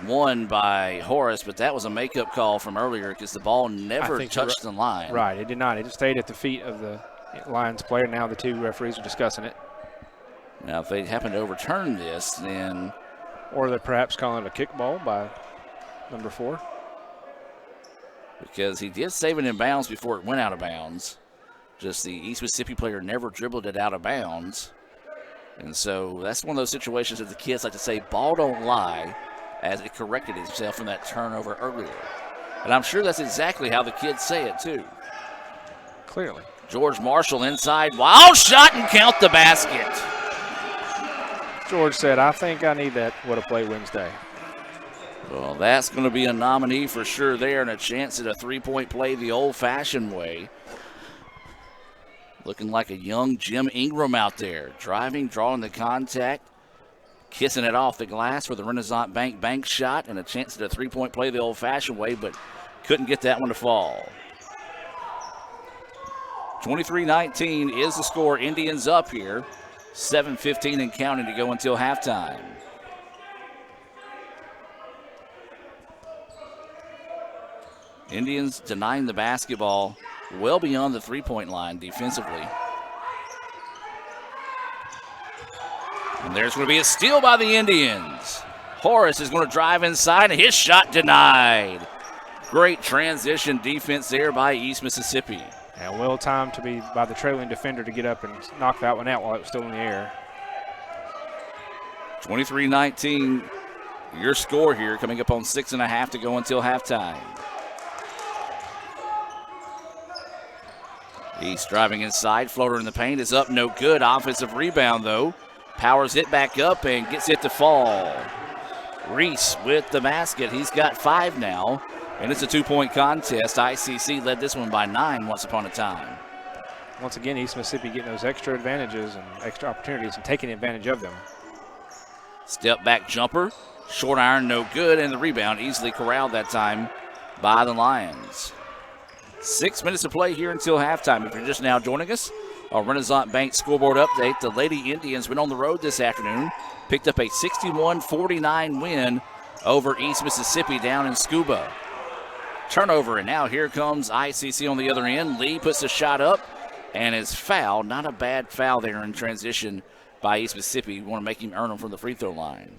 S8: won by Horace, but that was a makeup call from earlier because the ball never touched the line.
S5: Right, it did not. It just stayed at the feet of the Lions player. Now the two referees are discussing it.
S8: Now, if they happen to overturn this, then...
S5: Or they're perhaps calling it a kickball by number 4.
S8: Because he did save it in bounds before it went out of bounds. Just the East Mississippi player never dribbled it out of bounds. And so that's one of those situations that the kids like to say, ball don't lie, as it corrected itself from that turnover earlier. And I'm sure that's exactly how the kids say it, too.
S5: Clearly.
S8: George Marshall inside, wild shot and count the basket.
S5: George said, I think I need that What a Play Wednesday.
S8: Well, that's going to be a nominee for sure there, and a chance at a three-point play the old-fashioned way. Looking like a young Jim Ingram out there. Driving, drawing the contact, kissing it off the glass for the Renaissance Bank shot, and a chance at a three-point play the old-fashioned way, but couldn't get that one to fall. 23-19 is the score. Indians up here. 7:15 and counting to go until halftime. Indians denying the basketball well beyond the three-point line defensively. And there's going to be a steal by the Indians. Horace is going to drive inside, and his shot denied. Great transition defense there by East Mississippi.
S5: And well timed to be by the trailing defender to get up and knock that one out while it was still in the air.
S8: 23-19, your score here, coming up on 6.5 to go until halftime. East driving inside, floater in the paint is up, no good. Offensive rebound, though. Powers it back up and gets it to fall. Reese with the basket. He's got 5 now, and it's a 2-point contest. ICC led this one by 9 once upon a time.
S5: Once again, East Mississippi getting those extra advantages and extra opportunities and taking advantage of them.
S8: Step back jumper, short iron, no good, and the rebound easily corralled that time by the Lions. 6 minutes to play here until halftime. If you're just now joining us, our Renaissance Bank scoreboard update. The Lady Indians went on the road this afternoon, picked up a 61-49 win over East Mississippi down in Scuba. Turnover, and now here comes ICC on the other end. Lee puts the shot up and is fouled. Not a bad foul there in transition by East Mississippi. You want to make him earn them from the free throw line.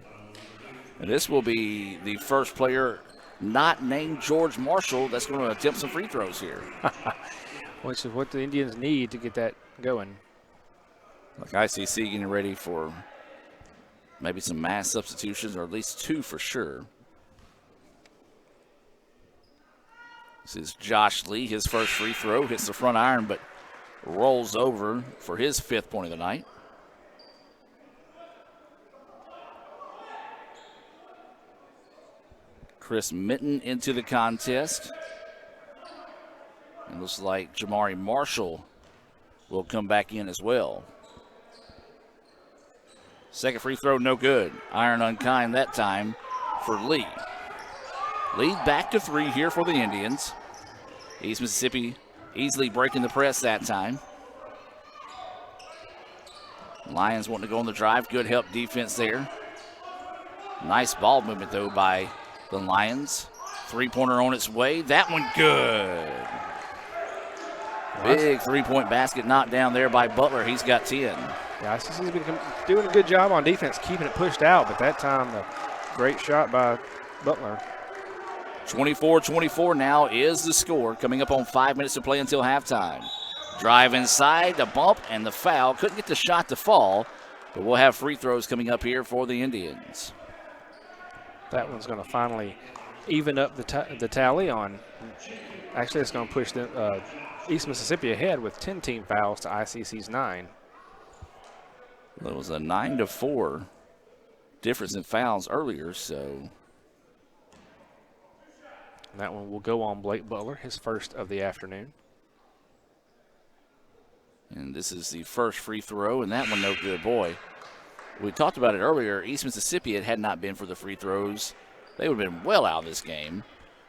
S8: And this will be the first player not named George Marshall that's going to attempt some free throws here.
S5: Which is what the Indians need to get that going.
S8: Like ICC getting ready for maybe some mass substitutions, or at least 2 for sure. This is Josh Lee. His first free throw hits the front iron, but rolls over for his 5th point of the night. Chris Mitten into the contest. It looks like Jamari Marshall will come back in as well. Second free throw, no good. Iron unkind that time for Lee. Lead back to 3 here for the Indians. East Mississippi easily breaking the press that time. Lions wanting to go on the drive. Good help defense there. Nice ball movement, though, by the Lions. Three-pointer on its way. That one good. Big three-point basket knocked down there by Butler. He's got 10.
S5: Yeah, ICC's been doing a good job on defense, keeping it pushed out, but that time, a great shot by Butler.
S8: 24-24 now is the score. Coming up on 5 minutes to play until halftime. Drive inside, the bump, and the foul. Couldn't get the shot to fall, but we'll have free throws coming up here for the Indians.
S5: That one's going to finally even up the tally on. Actually, it's going to push the East Mississippi ahead with 10 team fouls to ICC's 9.
S8: There was a 9-4 difference in fouls earlier, so.
S5: And that one will go on Blake Butler, his first of the afternoon.
S8: And this is the first free throw, and that one no good. Boy, we talked about it earlier. East Mississippi, it had not been for the free throws, they would have been well out of this game.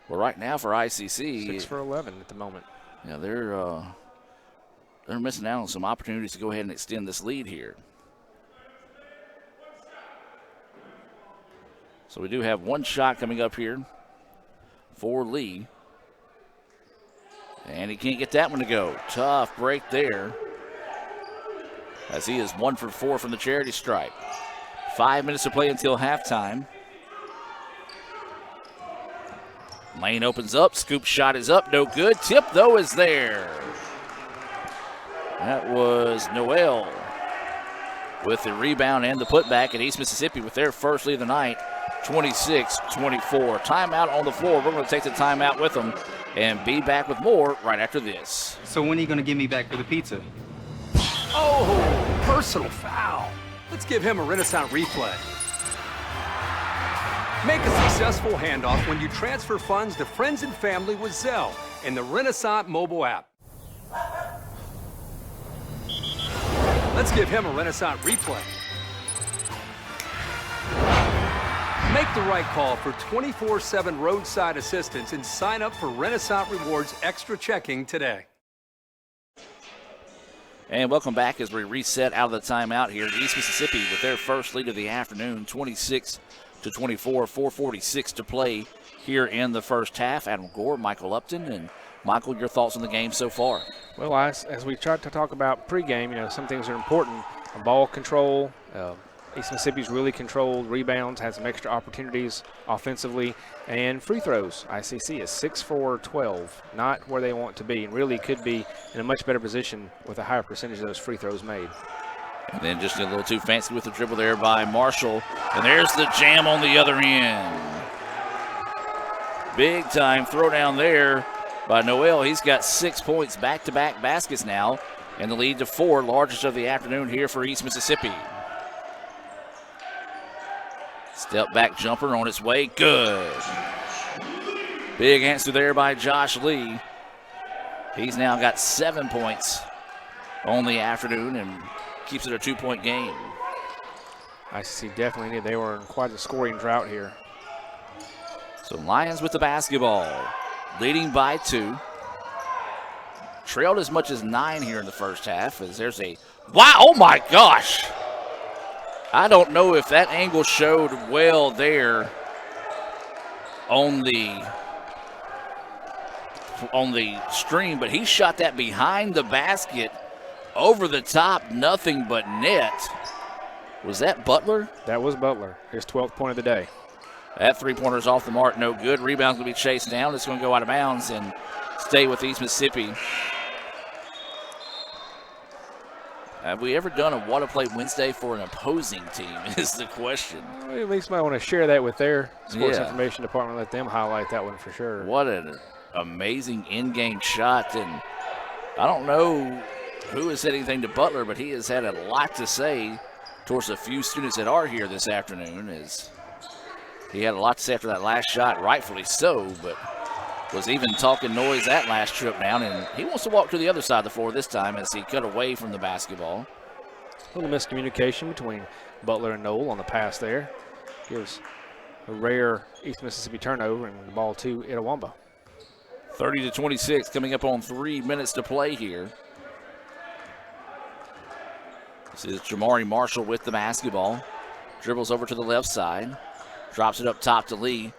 S8: Well, right now for ICC,
S5: 6 for 11 at the moment.
S8: Yeah, they're missing out on some opportunities to go ahead and extend this lead here. So we do have one shot coming up here for Lee. And he can't get that one to go. Tough break there, as he is 1 for 4 from the charity stripe. 5 minutes to play until halftime. Lane opens up. Scoop shot is up. No good. Tip, though, is there. That was Noel with the rebound and the putback, and East Mississippi with their first lead of the night, 26-24. Timeout on the floor. We're going to take the timeout with them and be back with more right after this.
S14: So when are you going to give me back for the pizza?
S13: Oh, personal foul. Let's give him a Renaissance replay. Make a successful handoff when you transfer funds to friends and family with Zelle and the Renaissance mobile app. Let's give him a Renaissance replay. Make the right call for 24/7 roadside assistance and sign up for Renaissance Rewards Extra Checking today.
S8: And welcome back as we reset out of the timeout here. East Mississippi with their first lead of the afternoon, 26-24, 4:46 to play here in the first half. Adam Gore, Michael Upton, and Michael, your thoughts on the game so far?
S5: Well, as we tried to talk about pregame, some things are important. Ball control, East Mississippi's really controlled rebounds, has some extra opportunities offensively, and free throws. ICC is 6 for 12, not where they want to be, and really could be in a much better position with a higher percentage of those free throws made.
S8: And then just a little too fancy with the dribble there by Marshall. And there's the jam on the other end. Big time throwdown there by Noel. He's got 6 points, back-to-back baskets now, and the lead to 4, largest of the afternoon here for East Mississippi. Step back jumper on its way, good. Big answer there by Josh Lee. He's now got 7 points on the afternoon and keeps it a 2-point game.
S5: ICC definitely they were in quite a scoring drought here.
S8: So Lions with the basketball, leading by 2. Trailed as much as 9 here in the first half as there's a, wow, oh my gosh. I don't know if that angle showed well there on the stream, but he shot that behind the basket, over the top, nothing but net. Was that Butler?
S5: That was Butler, his 12th point of the day.
S8: That three-pointer's off the mark, no good. Rebound's going to be chased down. It's going to go out of bounds and stay with East Mississippi. Have we ever done a What a Play Wednesday for an opposing team is the question.
S5: Well, at least might want to share that with their sports information department, let them highlight that one for sure.
S8: What an amazing in-game shot. And I don't know who has said anything to Butler, but he has had a lot to say towards a few students that are here this afternoon. As he had a lot to say after that last shot, rightfully so, but was even talking noise that last trip down, and he wants to walk to the other side of the floor this time as he cut away from the basketball.
S5: little miscommunication between Butler and Knoll on the pass there. Gives a rare East Mississippi turnover and the ball to Itawamba.
S8: 30-26, coming up on 3 minutes to play here. This is Jamari Marshall with the basketball. Dribbles over to the left side. Drops it up top to Lee.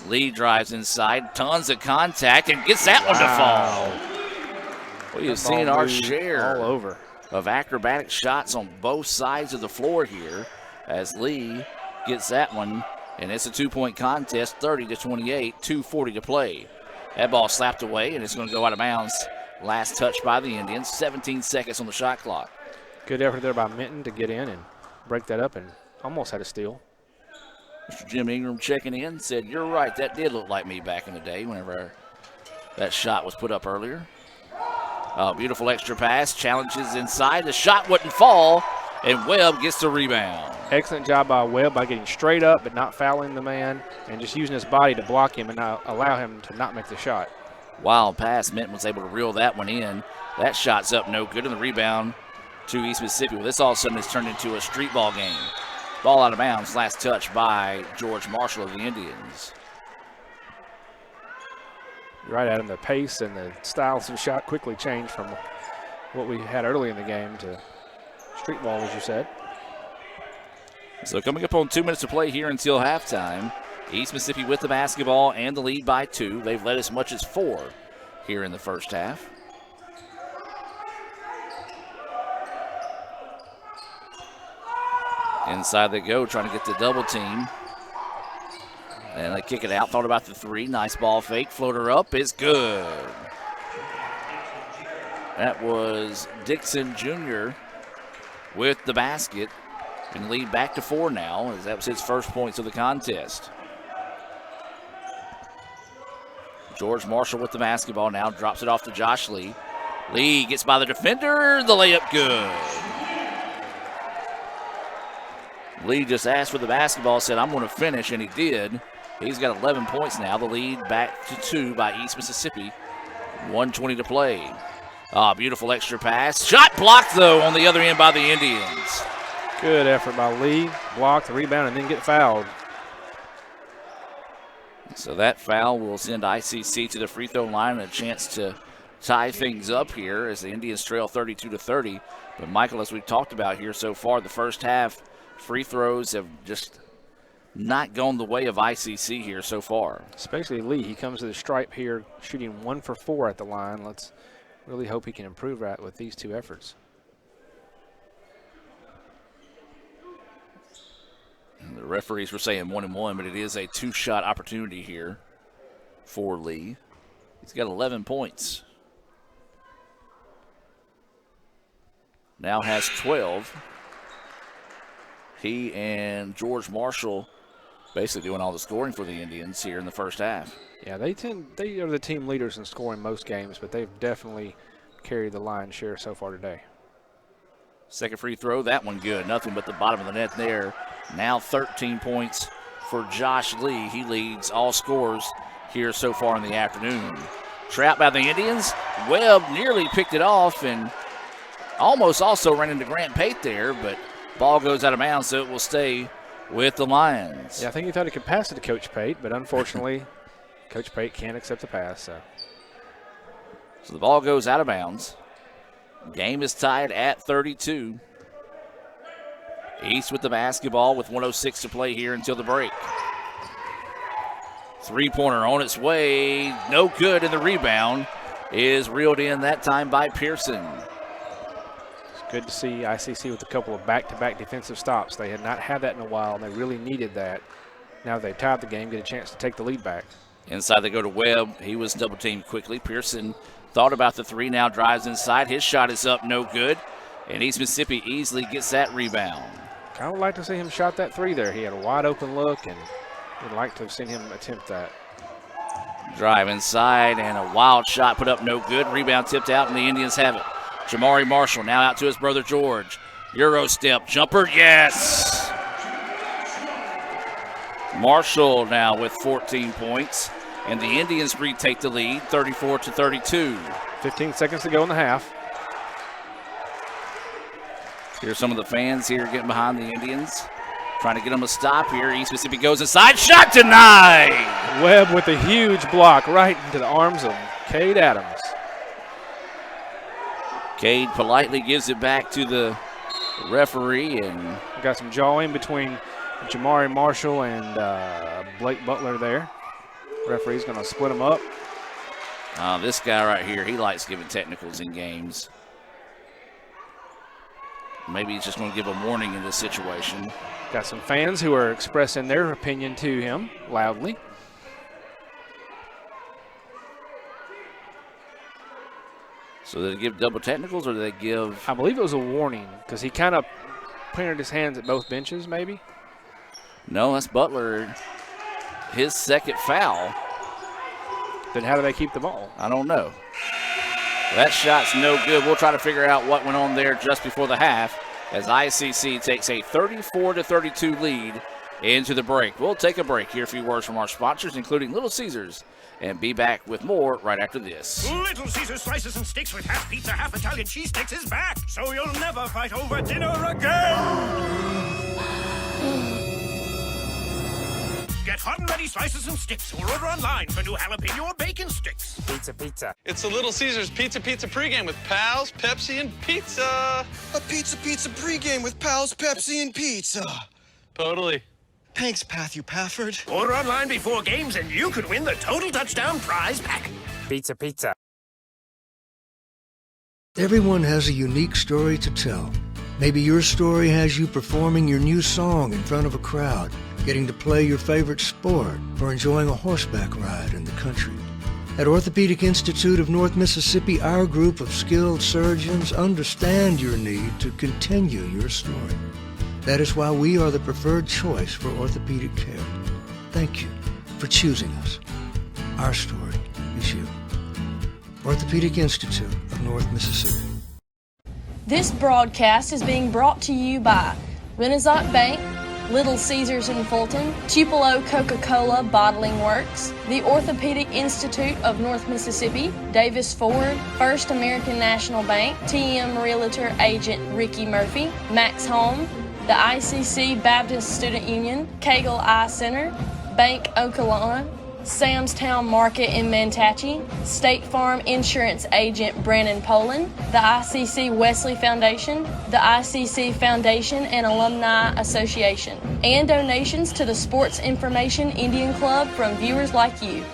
S8: Lee drives inside. Tons of contact and gets that one to fall. We have seen our share
S5: all over
S8: of acrobatic shots on both sides of the floor here as Lee gets that one. And it's a 2-point contest, 30-28, 2:40 to play. That ball slapped away, and it's going to go out of bounds. Last touch by the Indians, 17 seconds on the shot clock.
S5: Good effort there by Minton to get in and break that up and almost had a steal.
S8: Mr. Jim Ingram checking in, said, "You're right, that did look like me back in the day whenever that shot was put up earlier." Beautiful extra pass, challenges inside. The shot wouldn't fall, and Webb gets the rebound.
S5: Excellent job by Webb by getting straight up but not fouling the man and just using his body to block him and not allow him to not make the shot.
S8: Wild pass. Minton was able to reel that one in. That shot's up no good, and the rebound to East Mississippi. Well, this all of a sudden has turned into a street ball game. Ball out of bounds. Last touch by George Marshall of the Indians.
S5: You're right, Adam. The pace and the style of the shot quickly changed from what we had early in the game to street ball, as you said.
S8: So coming up on 2 minutes to play here until halftime. East Mississippi with the basketball and the lead by 2. They've led as much as 4 here in the first half. Inside they go, trying to get the double team. And they kick it out. Thought about the 3. Nice ball fake. Floater up. It's good. That was Dixon Jr. with the basket. And lead back to 4 now, as that was his first points of the contest. George Marshall with the basketball now, drops it off to Josh Lee. Lee gets by the defender, the layup good. Lee just asked for the basketball, said, "I'm going to finish," and he did. He's got 11 points now. The lead back to 2 by East Mississippi. 1:20 to play. Beautiful extra pass. Shot blocked, though, on the other end by the Indians.
S5: Good effort by Lee. Block the rebound and then get fouled.
S8: So that foul will send ICC to the free throw line and a chance to tie things up here as the Indians trail 32-30. But Michael, as we've talked about here so far, the first half free throws have just not gone the way of ICC here so far.
S5: Especially Lee. He comes to the stripe here shooting 1 for 4 at the line. Let's really hope he can improve that with these 2 efforts.
S8: The referees were saying 1-1, but it is a 2-shot opportunity here for Lee. He's got 11 points. Now has 12. He and George Marshall basically doing all the scoring for the Indians here in the first half.
S5: Yeah, they are the team leaders in scoring most games, but they've definitely carried the lion's share so far today.
S8: Second free throw, that one good. Nothing but the bottom of the net there. Now 13 points for Josh Lee. He leads all scorers here so far in the afternoon. Trapped by the Indians. Webb nearly picked it off and almost also ran into Grant Pate there, but ball goes out of bounds, so it will stay with the Lions.
S5: Yeah, I think he thought he could pass it to Coach Pate, but unfortunately, Coach Pate can't accept the pass.
S8: So the ball goes out of bounds. Game is tied at 32. East with the basketball with 1:06 to play here until the break. Three-pointer on its way. No good, and the rebound is reeled in that time by Pearson.
S5: It's good to see ICC with a couple of back-to-back defensive stops. They had not had that in a while, and they really needed that. Now they tied the game, get a chance to take the lead back.
S8: Inside they go to Webb. He was double-teamed quickly. Pearson thought about the 3, now drives inside. His shot is up, no good. And East Mississippi easily gets that rebound.
S5: I would like to see him shot that 3 there. He had a wide-open look, and would like to have seen him attempt that.
S8: Drive inside, and a wild shot put up, no good. Rebound tipped out, and the Indians have it. Jamari Marshall now out to his brother George. Euro step, jumper, yes! Marshall now with 14 points, and the Indians retake the lead, 34-32.
S5: 15 seconds to go in the half.
S8: Here's some of the fans here getting behind the Indians, trying to get them to stop here. East Mississippi goes inside, shot denied.
S5: Webb with a huge block right into the arms of Cade Adams.
S8: Cade politely gives it back to the referee, and
S5: got some jawing between Jamari Marshall and Blake Butler there. Referee's going to split them up.
S8: This guy right here, he likes giving technicals in games. Maybe he's just going to give a warning in this situation.
S5: Got some fans who are expressing their opinion to him loudly.
S8: So did they give double technicals, or did they give?
S5: I believe it was a warning because he kind of pointed his hands at both benches, maybe.
S8: No, that's Butler. His second foul.
S5: Then how do they keep the ball?
S8: I don't know. That shot's no good. We'll try to figure out what went on there just before the half as ICC takes a 34-32 lead into the break. We'll take a break, hear a few words from our sponsors, including Little Caesars, and be back with more right after this.
S15: Little Caesars slices and sticks with half pizza, half Italian cheese sticks is back, so you'll never fight over dinner again. Get hot and ready slices and sticks or order online for new jalapeno or bacon sticks.
S16: Pizza, pizza. It's the Little Caesars Pizza pregame with Pals, Pepsi, and pizza.
S17: A pizza pregame with Pals, Pepsi, and pizza.
S16: Totally.
S17: Thanks, Matthew Pafford.
S15: Order online before games and you could win the total touchdown prize pack.
S16: Pizza, pizza.
S18: Everyone has a unique story to tell. Maybe your story has you performing your new song in front of a crowd, getting to play your favorite sport, or enjoying a horseback ride in the country. At Orthopedic Institute of North Mississippi, our group of skilled surgeons understand your need to continue your story. That is why we are the preferred choice for orthopedic care. Thank you for choosing us. Our story is you. Orthopedic Institute of North Mississippi.
S12: This broadcast is being brought to you by Renaissance Bank, Little Caesars in Fulton, Tupelo Coca-Cola Bottling Works, the Orthopedic Institute of North Mississippi, Davis Ford, First American National Bank, TM Realtor Agent Ricky Murphy, Max Home, the ICC Baptist Student Union, Cagle Eye Center, Bank Okolona, Sam's Town Market in Mantachie, State Farm Insurance Agent Brandon Poland, the ICC Wesley Foundation, the ICC Foundation and Alumni Association, and donations to the Sports Information Indian Club from viewers like you.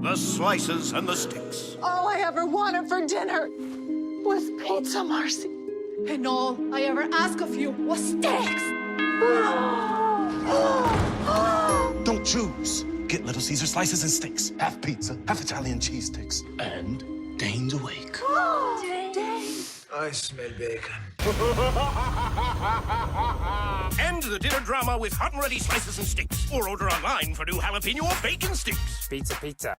S15: The slices and the sticks.
S19: All I ever wanted for dinner was pizza, Marcy. And all I ever asked of you was sticks.
S17: Don't choose. Get Little Caesar slices and sticks. Half pizza, half Italian cheese sticks. And Dane's awake.
S19: Dane.
S18: I smell bacon.
S15: End the dinner drama with hot and ready slices and sticks. Or order online for new jalapeno or bacon sticks.
S16: Pizza, pizza.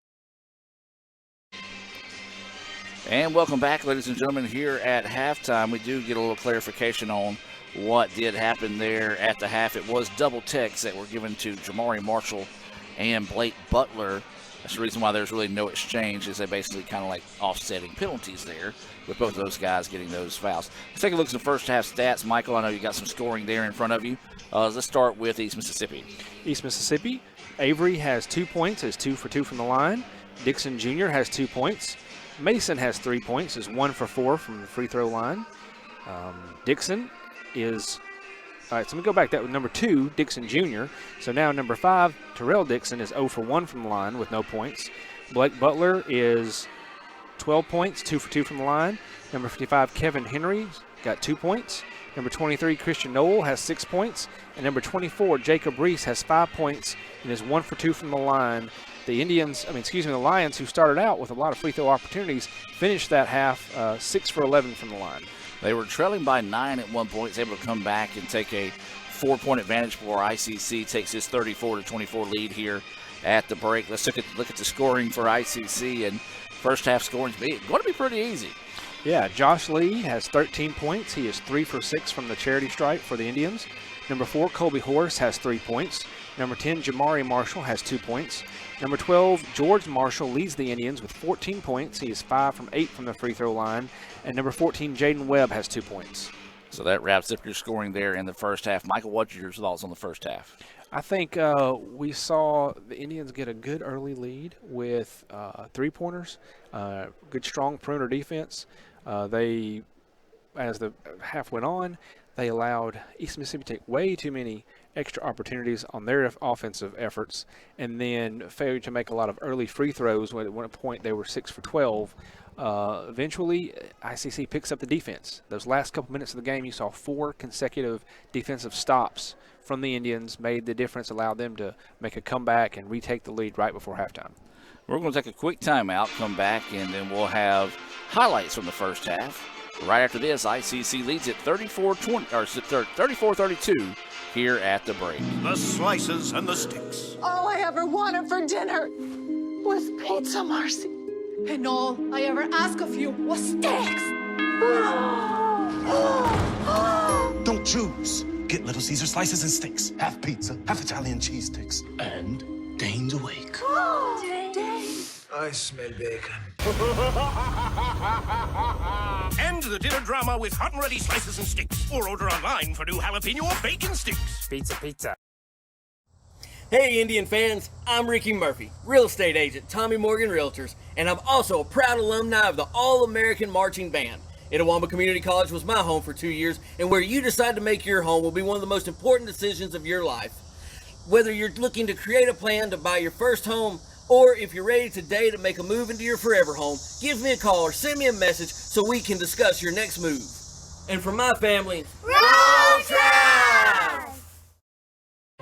S8: And welcome back, ladies and gentlemen. Here at halftime, we do get a little clarification on what did happen there at the half. It was double techs that were given to Jamari Marshall and Blake Butler. That's the reason why there's really no exchange, is they basically kind of like offsetting penalties there with both of those guys getting those fouls. Let's take a look at the first half stats. Michael, I know you got some scoring there in front of you. Let's start with East Mississippi.
S5: East Mississippi, Avery has 2 points, is 2 for 2 from the line. Dixon Jr. has 2 points. Mason has 3 points, is 1 for 4 from the free throw line. Dixon is, all right, so let me go back. That was number 2, Dixon Jr. So now number 5, Terrell Dixon, is 0 for 1 from the line with no points. Blake Butler is 12 points, 2 for 2 from the line. Number 55, Kevin Henry, got 2 points. Number 23, Christian Noel, has 6 points. And number 24, Jacob Reese, has 5 points and is 1 for 2 from the line. The the Lions, who started out with a lot of free throw opportunities, finished that half 6 for 11 from the line.
S8: They were trailing by 9 at one point. Able to come back and take a 4-point advantage before ICC takes his 34-24 lead here at the break. Let's look at the scoring for ICC, and first half scoring is going to be pretty easy.
S5: Yeah, Josh Lee has 13 points. He is 3 for 6 from the charity stripe for the Indians. Number 4, Colby Horse, has 3 points. Number 10, Jamari Marshall has 2 points. Number 12, George Marshall leads the Indians with 14 points. He is 5 from 8 from the free throw line. And number 14, Jaden Webb has 2 points.
S8: So that wraps up your scoring there in the first half. Michael, what's your thoughts on the first half?
S5: I think we saw the Indians get a good early lead with three-pointers, good strong perimeter defense. As the half went on, they allowed East Mississippi to take way too many extra opportunities on their offensive efforts, and then failed to make a lot of early free throws. When at one point they were 6 for 12. Eventually, ICC picks up the defense. Those last couple minutes of the game, you saw 4 consecutive defensive stops from the Indians, made the difference, allowed them to make a comeback and retake the lead right before halftime.
S8: We're going to take a quick timeout, come back, and then we'll have highlights from the first half. Right after this, ICC leads at 34-32 here at the break.
S15: The slices and the sticks.
S19: All I ever wanted for dinner was pizza, Marcy. And all I ever asked of you was sticks.
S17: Don't choose. Get Little Caesar slices and sticks. Half pizza, half Italian cheese sticks. And Dane's awake.
S18: I smell bacon.
S15: End the dinner drama with hot and ready slices and sticks. Or order online for new jalapeno or bacon sticks.
S20: Pizza. Hey, Indian fans, I'm Ricky Murphy, real estate agent, Tommy Morgan Realtors, and I'm also a proud alumni of the All-American Marching Band. Itawamba Community College was my home for 2 years, and where you decide to make your home will be one of the most important decisions of your life. Whether you're looking to create a plan to buy your first home, or if you're ready today to make a move into your forever home, give me a call or send me a message so we can discuss your next move. And for my family, Roll Tide!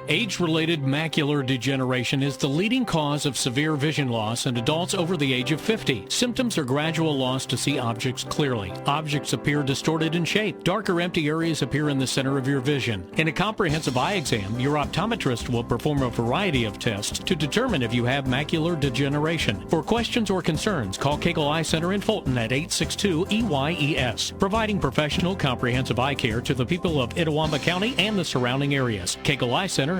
S21: Age-related macular degeneration is the leading cause of severe vision loss in adults over the age of 50. Symptoms are gradual loss to see objects clearly. Objects appear distorted in shape. Darker empty areas appear in the center of your vision. In a comprehensive eye exam, your optometrist will perform a variety of tests to determine if you have macular degeneration. For questions or concerns, call Cagle Eye Center in Fulton at 862-EYES, providing professional comprehensive eye care to the people of Itawamba County and the surrounding areas. Cagle Eye Center.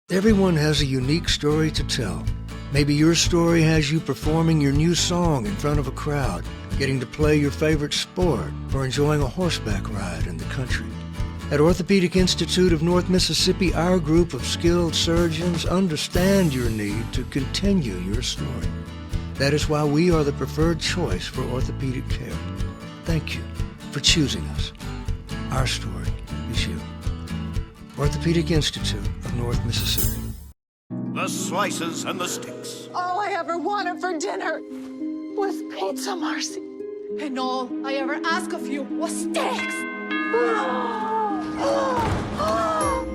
S18: Everyone has a unique story to tell. Maybe your story has you performing your new song in front of a crowd, getting to play your favorite sport, or enjoying a horseback ride in the country. At Orthopedic Institute of North Mississippi, our group of skilled surgeons understand your need to continue your story. That is why we are the preferred choice for orthopedic care. Thank you for choosing us. Our story is you. Orthopedic Institute of North Mississippi.
S15: The slices and the sticks.
S19: All I ever wanted for dinner was pizza, Marcy. And all I ever asked of you was sticks.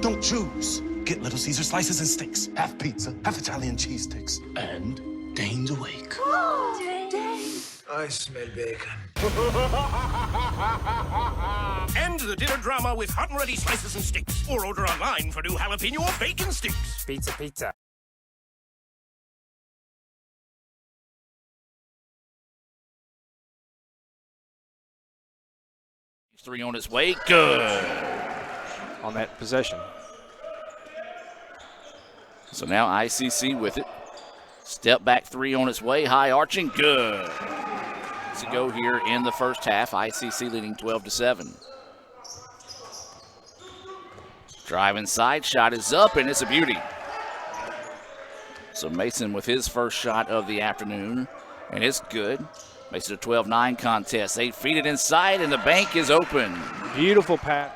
S17: Don't choose. Get Little Caesar slices and sticks. Half pizza, half Italian cheese sticks. And Dane's awake.
S18: I smell bacon.
S15: End the dinner drama with hot and ready slices and sticks. Or order online for new jalapeno or bacon sticks.
S20: Pizza.
S8: 3 on its way. Good.
S5: On that possession.
S8: So now ICC with it. Step back 3 on its way. High arching. Good. To go here in the first half. ICC leading 12-7. Drive inside. Shot is up, and it's a beauty. So Mason with his first shot of the afternoon, and it's good. Makes it a 12-9 contest. 8 feet it inside, and the bank is open.
S5: Beautiful pass.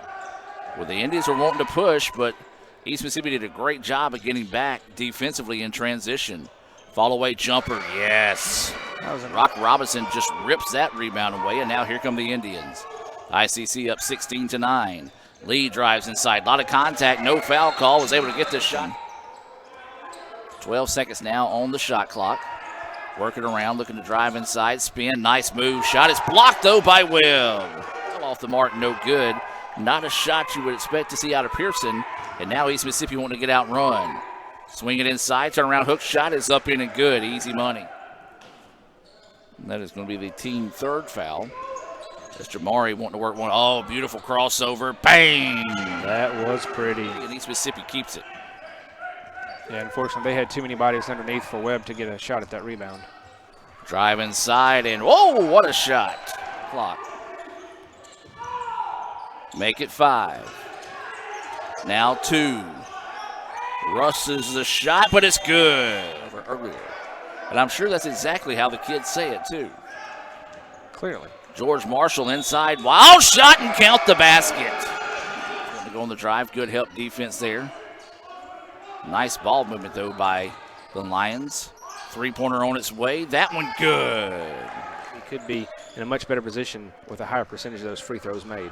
S8: Well, the Indians were wanting to push, but East Mississippi did a great job of getting back defensively in transition. Fall-away jumper, yes. Rock Robinson just rips that rebound away, and now here come the Indians. ICC up 16-9. Lee drives inside. A lot of contact, no foul call. Was able to get this shot. 12 seconds now on the shot clock. Working around, looking to drive inside. Spin, nice move. Shot is blocked, though, by Webb. Off the mark, no good. Not a shot you would expect to see out of Pearson. And now East Mississippi wanting to get out and run. Swing it inside, turn around, hook shot is up in and good. Easy money. And that is going to be the team third foul. That's Jamari wanting to work one. Oh, beautiful crossover. Bang!
S5: That was pretty.
S8: And East Mississippi keeps it.
S5: Yeah, unfortunately, they had too many bodies underneath for Webb to get a shot at that rebound.
S8: Drive inside, and whoa, what a shot. Clock. Make it 5. Now 2. Russes the shot, but it's good. Over earlier. And I'm sure that's exactly how the kids say it, too.
S5: Clearly.
S8: George Marshall inside. Wild shot and count the basket. Going to go on the drive. Good help defense there. Nice ball movement, though, by the Lions. Three-pointer on its way. That one good.
S5: He could be in a much better position with a higher percentage of those free throws made.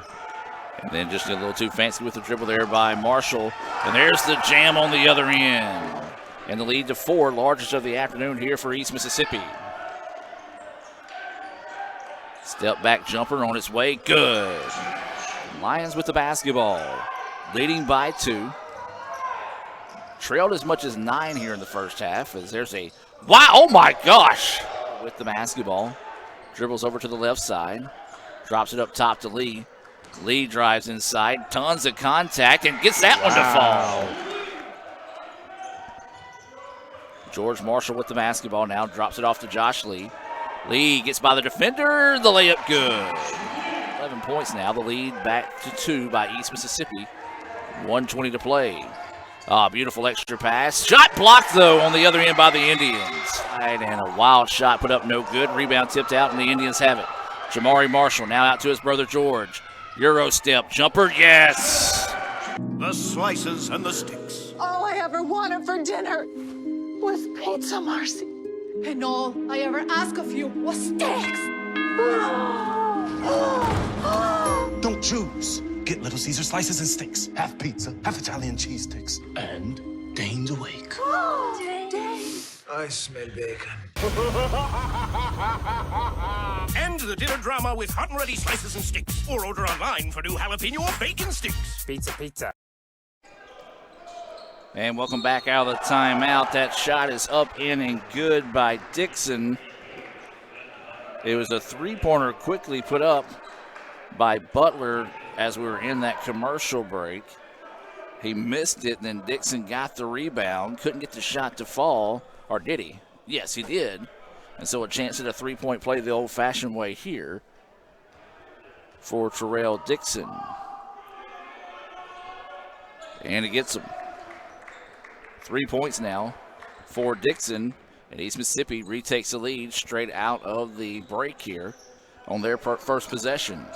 S8: And then just a little too fancy with the dribble there by Marshall. And there's the jam on the other end. And the lead to 4, largest of the afternoon here for East Mississippi. Step back jumper on its way. Good. Lions with the basketball. Leading by 2. Trailed as much as 9 here in the first half. As there's a, wow, oh my gosh. With the basketball. Dribbles over to the left side. Drops it up top to Lee. Lee drives inside, tons of contact, and gets that one to fall. George Marshall with the basketball now, drops it off to Josh Lee. Lee gets by the defender, the layup good. 11 points now, the lead back to 2 by East Mississippi. 1:20 to play. Beautiful extra pass. Shot blocked, though, on the other end by the Indians. And a wild shot put up no good. Rebound tipped out, and the Indians have it. Jamari Marshall now out to his brother George. Euro step jumper, yes.
S15: The slices and the sticks.
S19: All I ever wanted for dinner was pizza, Marcy. And all I ever asked of you was sticks.
S17: Don't choose. Get Little Caesar slices and sticks. Half pizza, half Italian cheese sticks. And Dane's awake.
S18: I smell bacon.
S15: End the dinner drama with hot and ready slices and sticks. Or order online for new jalapeno or bacon sticks.
S14: Pizza, pizza.
S8: And welcome back out of the timeout. That shot is up, in, and good by Dixon. It was a three-pointer quickly put up by Butler as we were in that commercial break. He missed it, and then Dixon got the rebound. Couldn't get the shot to fall. Or did he? Yes, he did. And so a chance at a three-point play the old-fashioned way here for Terrell Dixon. And he gets them. 3 points now for Dixon. And East Mississippi retakes the lead straight out of the break here on their first possession.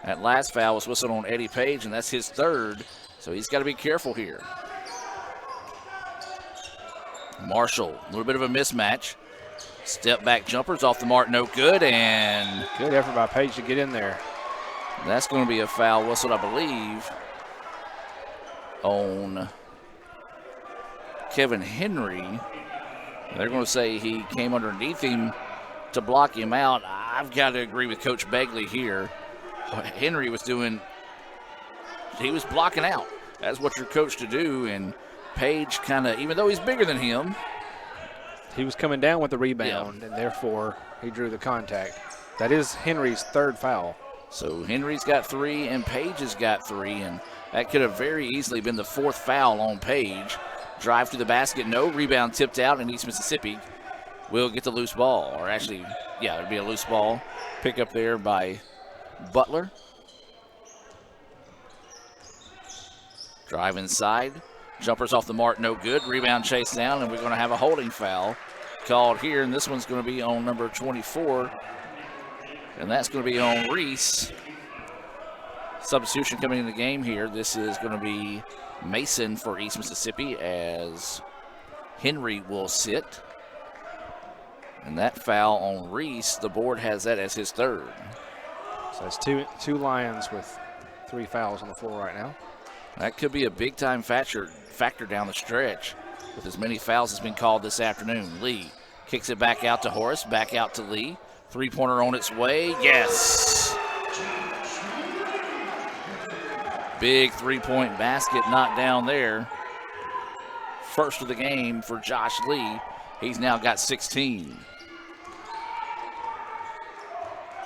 S8: That last foul was whistled on Eddie Page, and that's his third. So he's got to be careful here. Marshall, a little bit of a mismatch. Step back jumpers off the mark, no good, and
S5: good effort by Page to get in there.
S8: That's going to be a foul whistled, I believe, on Kevin Henry. They're going to say he came underneath him to block him out. I've got to agree with Coach Begley here. What Henry was doing, he was blocking out. That's what you're coached to do, and Page kind of, even though he's bigger than him,
S5: he was coming down with the rebound, and therefore he drew the contact. That is Henry's third foul.
S8: So Henry's got 3 and Page has got 3, and that could have very easily been the fourth foul on Page. Drive to the basket, no. Rebound tipped out, and East Mississippi will get the loose ball. Or actually, yeah, it'd be a loose ball. Pick up there by Butler. Drive inside. Jumpers off the mark, no good. Rebound chase down, and we're going to have a holding foul called here, and this one's going to be on number 24, and that's going to be on Reese. Substitution coming in the game here. This is going to be Mason for East Mississippi as Henry will sit. And that foul on Reese, the board has that as his third.
S5: So it's two Lions with 3 fouls on the floor right now.
S8: That could be a big-time factor down the stretch with as many fouls as been called this afternoon. Lee kicks it back out to Horace, back out to Lee. Three-pointer on its way, yes. Big three-point basket knocked down there. First of the game for Josh Lee. He's now got 16.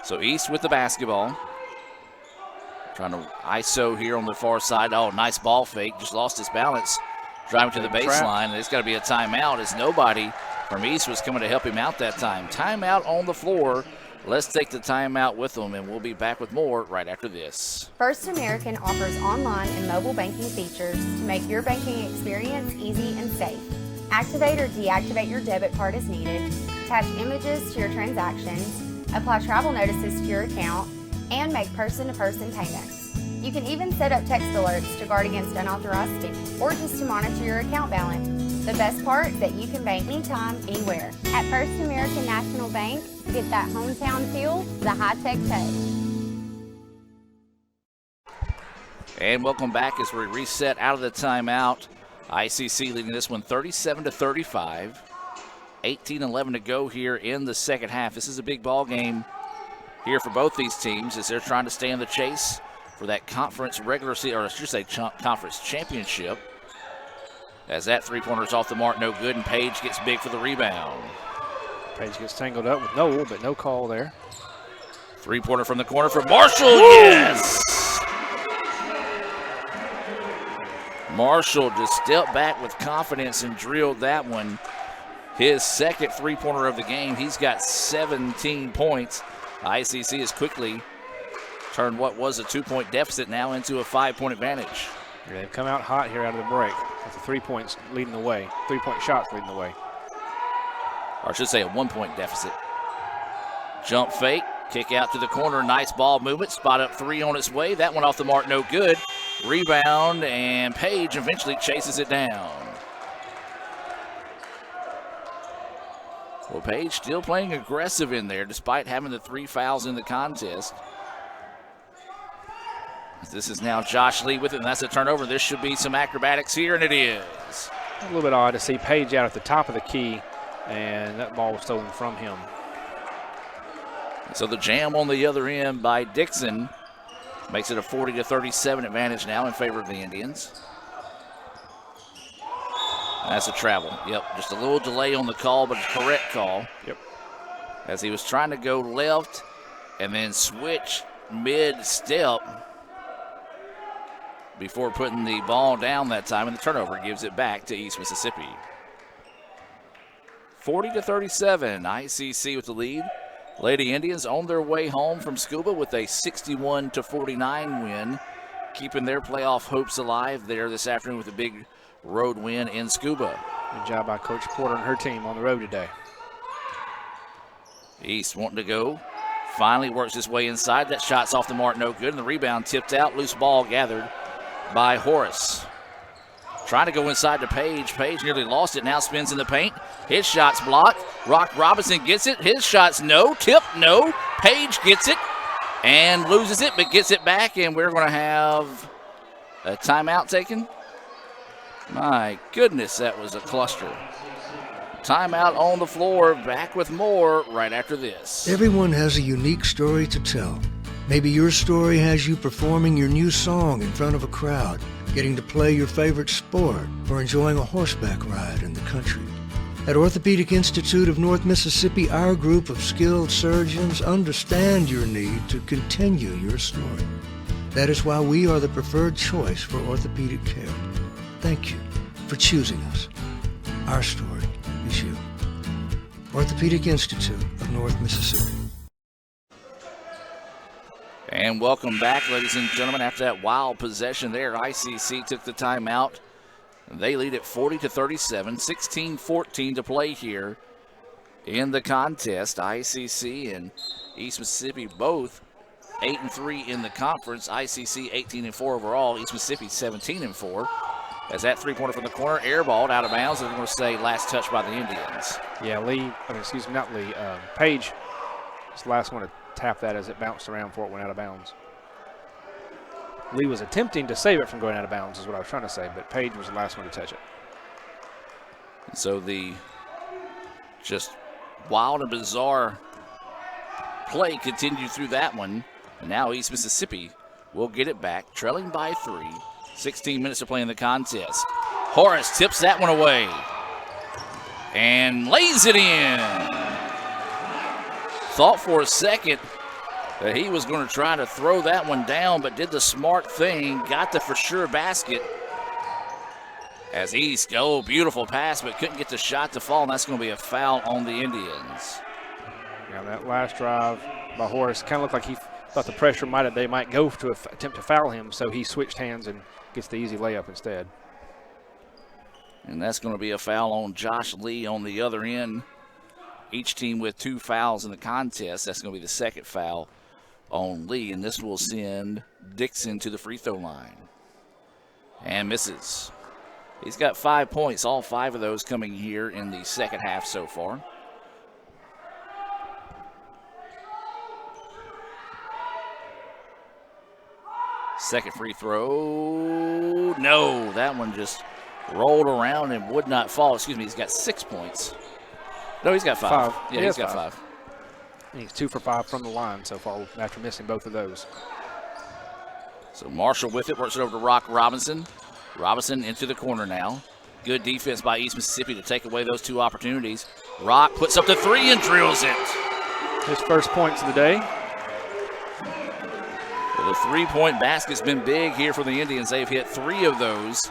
S8: So East with the basketball. Trying to ISO here on the far side. Oh, nice ball fake. Just lost his balance. driving to the baseline, and it's got to be a timeout as nobody from East was coming to help him out that time. Timeout on the floor. Let's take the timeout with them, and we'll be back with more right after this.
S11: First American offers online and mobile banking features to make your banking experience easy and safe. Activate or deactivate your debit card as needed, attach images to your transactions, apply travel notices to your account, and make person-to-person payments. You can even set up text alerts to guard against unauthorized spending or just to monitor your account balance. The best part is that you can bank anytime, anywhere.
S6: At First American National Bank, get that hometown feel the high-tech touch.
S8: And welcome back as we reset out of the timeout. ICC leading this one 37-35. 18-11 to go here in the second half. This is a big ball game here for both these teams as they're trying to stay in the chase for that conference regular season, or I should say conference championship. As that three-pointer is off the mark, no good, and Page gets big for the rebound.
S5: Page gets tangled up with Noel, but no call there.
S8: Three-pointer from the corner for Marshall. Woo! Yes! Marshall just stepped back with confidence and drilled that one. His second three-pointer of the game. He's got 17 points. ICC has quickly turned what was a 2-point deficit now into a 5-point advantage.
S5: Yeah, they've come out hot here out of the break with the 3 points leading the way, 3-point shots leading the way.
S8: Or I should say a 1-point deficit. Jump fake, kick out to the corner, nice ball movement, spot up three on its way. That one off the mark, no good. Rebound, and Page eventually chases it down. Well, Page still playing aggressive in there despite having the 3 fouls in the contest. This is now Josh Lee with it, and that's a turnover. This should be some acrobatics here, and it is.
S5: A little bit odd to see Page out at the top of the key, and that ball was stolen from him.
S8: So the jam on the other end by Dixon makes it a 40-37 advantage now in favor of the Indians. That's a travel. Yep, just a little delay on the call, but a correct call.
S5: Yep.
S8: As he was trying to go left and then switch mid-step before putting the ball down that time, and the turnover gives it back to East Mississippi. 40-37, ICC with the lead. Lady Indians on their way home from Scuba with a 61-49 win, keeping their playoff hopes alive there this afternoon with a big road win in Scuba.
S5: Good job by Coach Porter and her team on the road today.
S8: East wanting to go. Finally works his way inside. That shot's off the mark, no good, and the rebound tipped out. Loose ball gathered by Horace. Trying to go inside to Page. Page nearly lost it. Now spins in the paint. His shot's blocked. Rock Robinson gets it. His shot's no. Tip, no. Page gets it and loses it, but gets it back, and we're going to have a timeout taken. My goodness, that was a cluster. Timeout on the floor. Back with more right after this.
S18: Everyone has a unique story to tell. Maybe your story has you performing your new song in front of a crowd, getting to play your favorite sport, or enjoying a horseback ride in the country. At Orthopedic Institute of North Mississippi, our group of skilled surgeons understand your need to continue your story. That is why we are the preferred choice for orthopedic care. Thank you for choosing us. Our story is you. Orthopedic Institute of North Mississippi.
S8: And welcome back, ladies and gentlemen. After that wild possession there, ICC took the timeout. They lead at 40-37, 16-14 to play here in the contest. ICC and East Mississippi both 8-3 in the conference. ICC 18-4 overall. East Mississippi 17-4. As that three-pointer from the corner, airballed out of bounds. I'm going to say last touch by the Indians.
S5: Yeah, Page was the last one to tap that as it bounced around before it went out of bounds. Lee was attempting to save it from going out of bounds is what I was trying to say, but Page was the last one to touch it.
S8: So the just wild and bizarre play continued through that one. And now East Mississippi will get it back, trailing by 3. 16 minutes to play in the contest. Horace tips that one away and lays it in. Thought for a second that he was going to try to throw that one down, but did the smart thing, got the for sure basket As East, beautiful pass, but couldn't get the shot to fall, and that's going to be a foul on the Indians.
S5: Yeah, that last drive by Horace kind of looked like he thought the pressure they might go to attempt to foul him, so he switched hands and gets the easy layup instead.
S8: And that's going to be a foul on Josh Lee on the other end. Each team with 2 fouls in the contest. That's going to be the second foul on Lee, and this will send Dixon to the free throw line. And misses. He's got 5 points, all 5 of those coming here in the second half so far. Second free throw. No, that one just rolled around and would not fall. Excuse me, he's got 6 points. No, he's got 5. Yeah, he's got 5.
S5: And he's 2 for 5 from the line so far after missing both of those.
S8: So Marshall with it, works it over to Rock Robinson. Robinson into the corner now. Good defense by East Mississippi to take away those 2 opportunities. Rock puts up the 3 and drills it.
S5: His first points of the day.
S8: Well, the 3-point basket's been big here for the Indians. They've hit 3 of those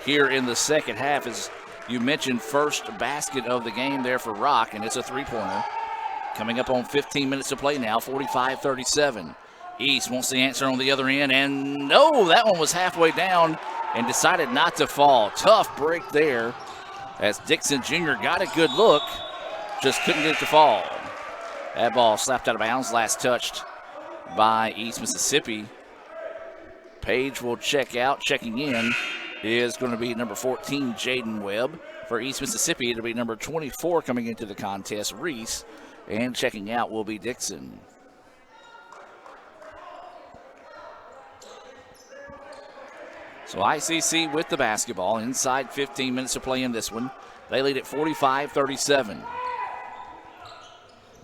S8: here in the second half. As you mentioned, first basket of the game there for Rock, and it's a 3-pointer. Coming up on 15 minutes to play now, 45-37. East wants the answer on the other end, and no, that one was halfway down and decided not to fall. Tough break there as Dixon Jr. got a good look, just couldn't get it to fall. That ball slapped out of bounds, last touched by East Mississippi. Page will check out. Checking in is going to be number 14, Jaden Webb. For East Mississippi, it'll be number 24 coming into the contest, Reese. And checking out will be Dixon. So ICC with the basketball. Inside 15 minutes to play in this one. They lead at 45-37.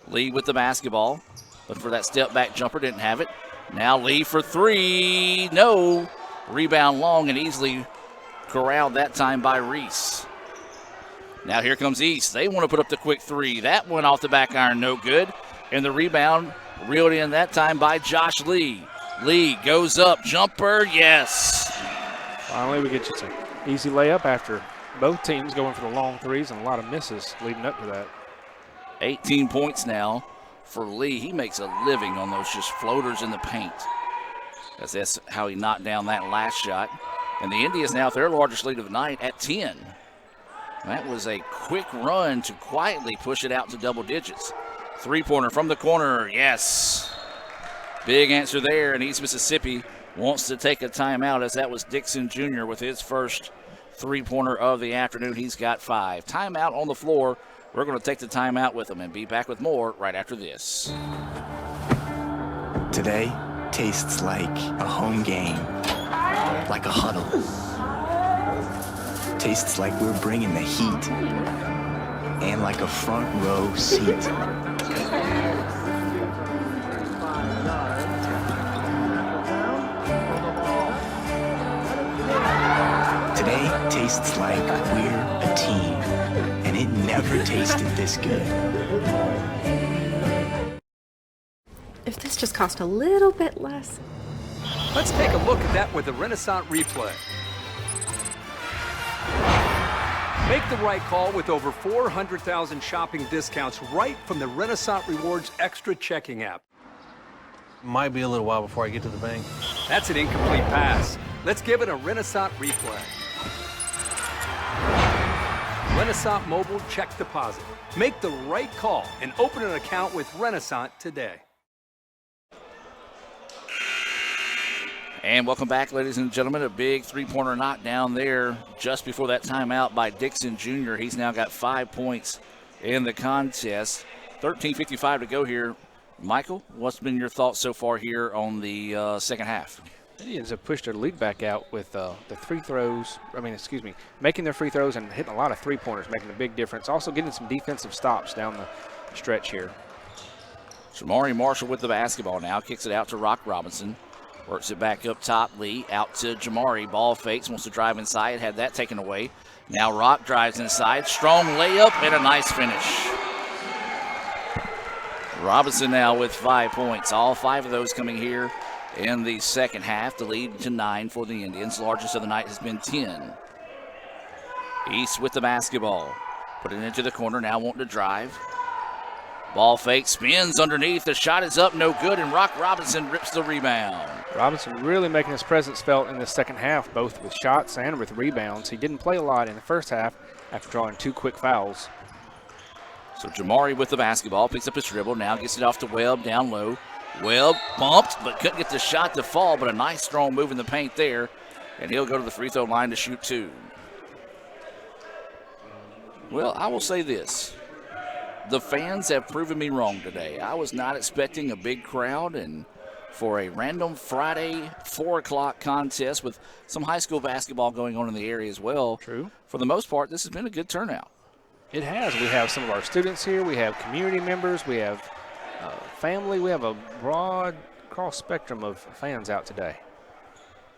S8: Lee with the basketball. Looking for that step back jumper, didn't have it. Now Lee for 3, no. Rebound long and easily corralled that time by Reese. Now here comes East. They want to put up the quick 3. That one off the back iron, no good. And the rebound reeled in that time by Josh Lee. Lee goes up, jumper, yes.
S5: Finally, we get you some easy layup after both teams going for the long 3s and a lot of misses leading up to that.
S8: 18 points now for Lee. He makes a living on those just floaters in the paint. That's how he knocked down that last shot. And the Indians now, their largest lead of the night at 10. That was a quick run to quietly push it out to double digits. 3-pointer from the corner, yes. Big answer there, and East Mississippi wants to take a timeout, as that was Dixon Jr. with his first 3-pointer of the afternoon. He's got 5. Timeout on the floor. We're going to take the timeout with them and be back with more right after this.
S2: Today tastes like a home game, like a huddle. Tastes like we're bringing the heat, and like a front row seat. Today tastes like we're a team, and it never tasted this good.
S22: If this just cost a little bit less.
S13: Let's take a look at that with the Renaissance replay. Make the right call with over 400,000 shopping discounts right from the Renaissance Rewards Extra checking app.
S23: Might be a little while before I get to the bank.
S13: That's an incomplete pass. Let's give it a Renaissance replay. Renaissance Mobile Check Deposit. Make the right call and open an account with Renaissance today.
S8: And welcome back, ladies and gentlemen. A big 3-pointer knockdown there just before that timeout by Dixon Jr. He's now got 5 points in the contest. 13:55 to go here. Michael, what's been your thoughts so far here on the second half?
S5: Indians have pushed their lead back out with the making their free throws and hitting a lot of 3-pointers, making a big difference. Also getting some defensive stops down the stretch here.
S8: Shamari Marshall with the basketball now. Kicks it out to Rock Robinson. Works it back up top. Lee out to Jamari. Ball fakes. Wants to drive inside. Had that taken away. Now Rock drives inside. Strong layup and a nice finish. Robinson now with 5 points. All 5 of those coming here in the second half. The lead to 9 for the Indians. Largest of the night has been 10. East with the basketball. Put it into the corner, now wanting to drive. Ball fake, spins underneath. The shot is up, no good, and Rock Robinson rips the rebound.
S5: Robinson really making his presence felt in the second half, both with shots and with rebounds. He didn't play a lot in the first half after drawing 2 quick fouls.
S8: So Jamari with the basketball, picks up his dribble, now gets it off to Webb down low. Webb bumped, but couldn't get the shot to fall, but a nice strong move in the paint there, and he'll go to the free throw line to shoot 2. Well, I will say this. The fans have proven me wrong today. I was not expecting a big crowd, and for a random Friday 4 o'clock contest with some high school basketball going on in the area as well.
S5: True.
S8: For the most part, this has been a good turnout.
S5: It has. We have some of our students here. We have community members. We have family. We have a broad cross spectrum of fans out today.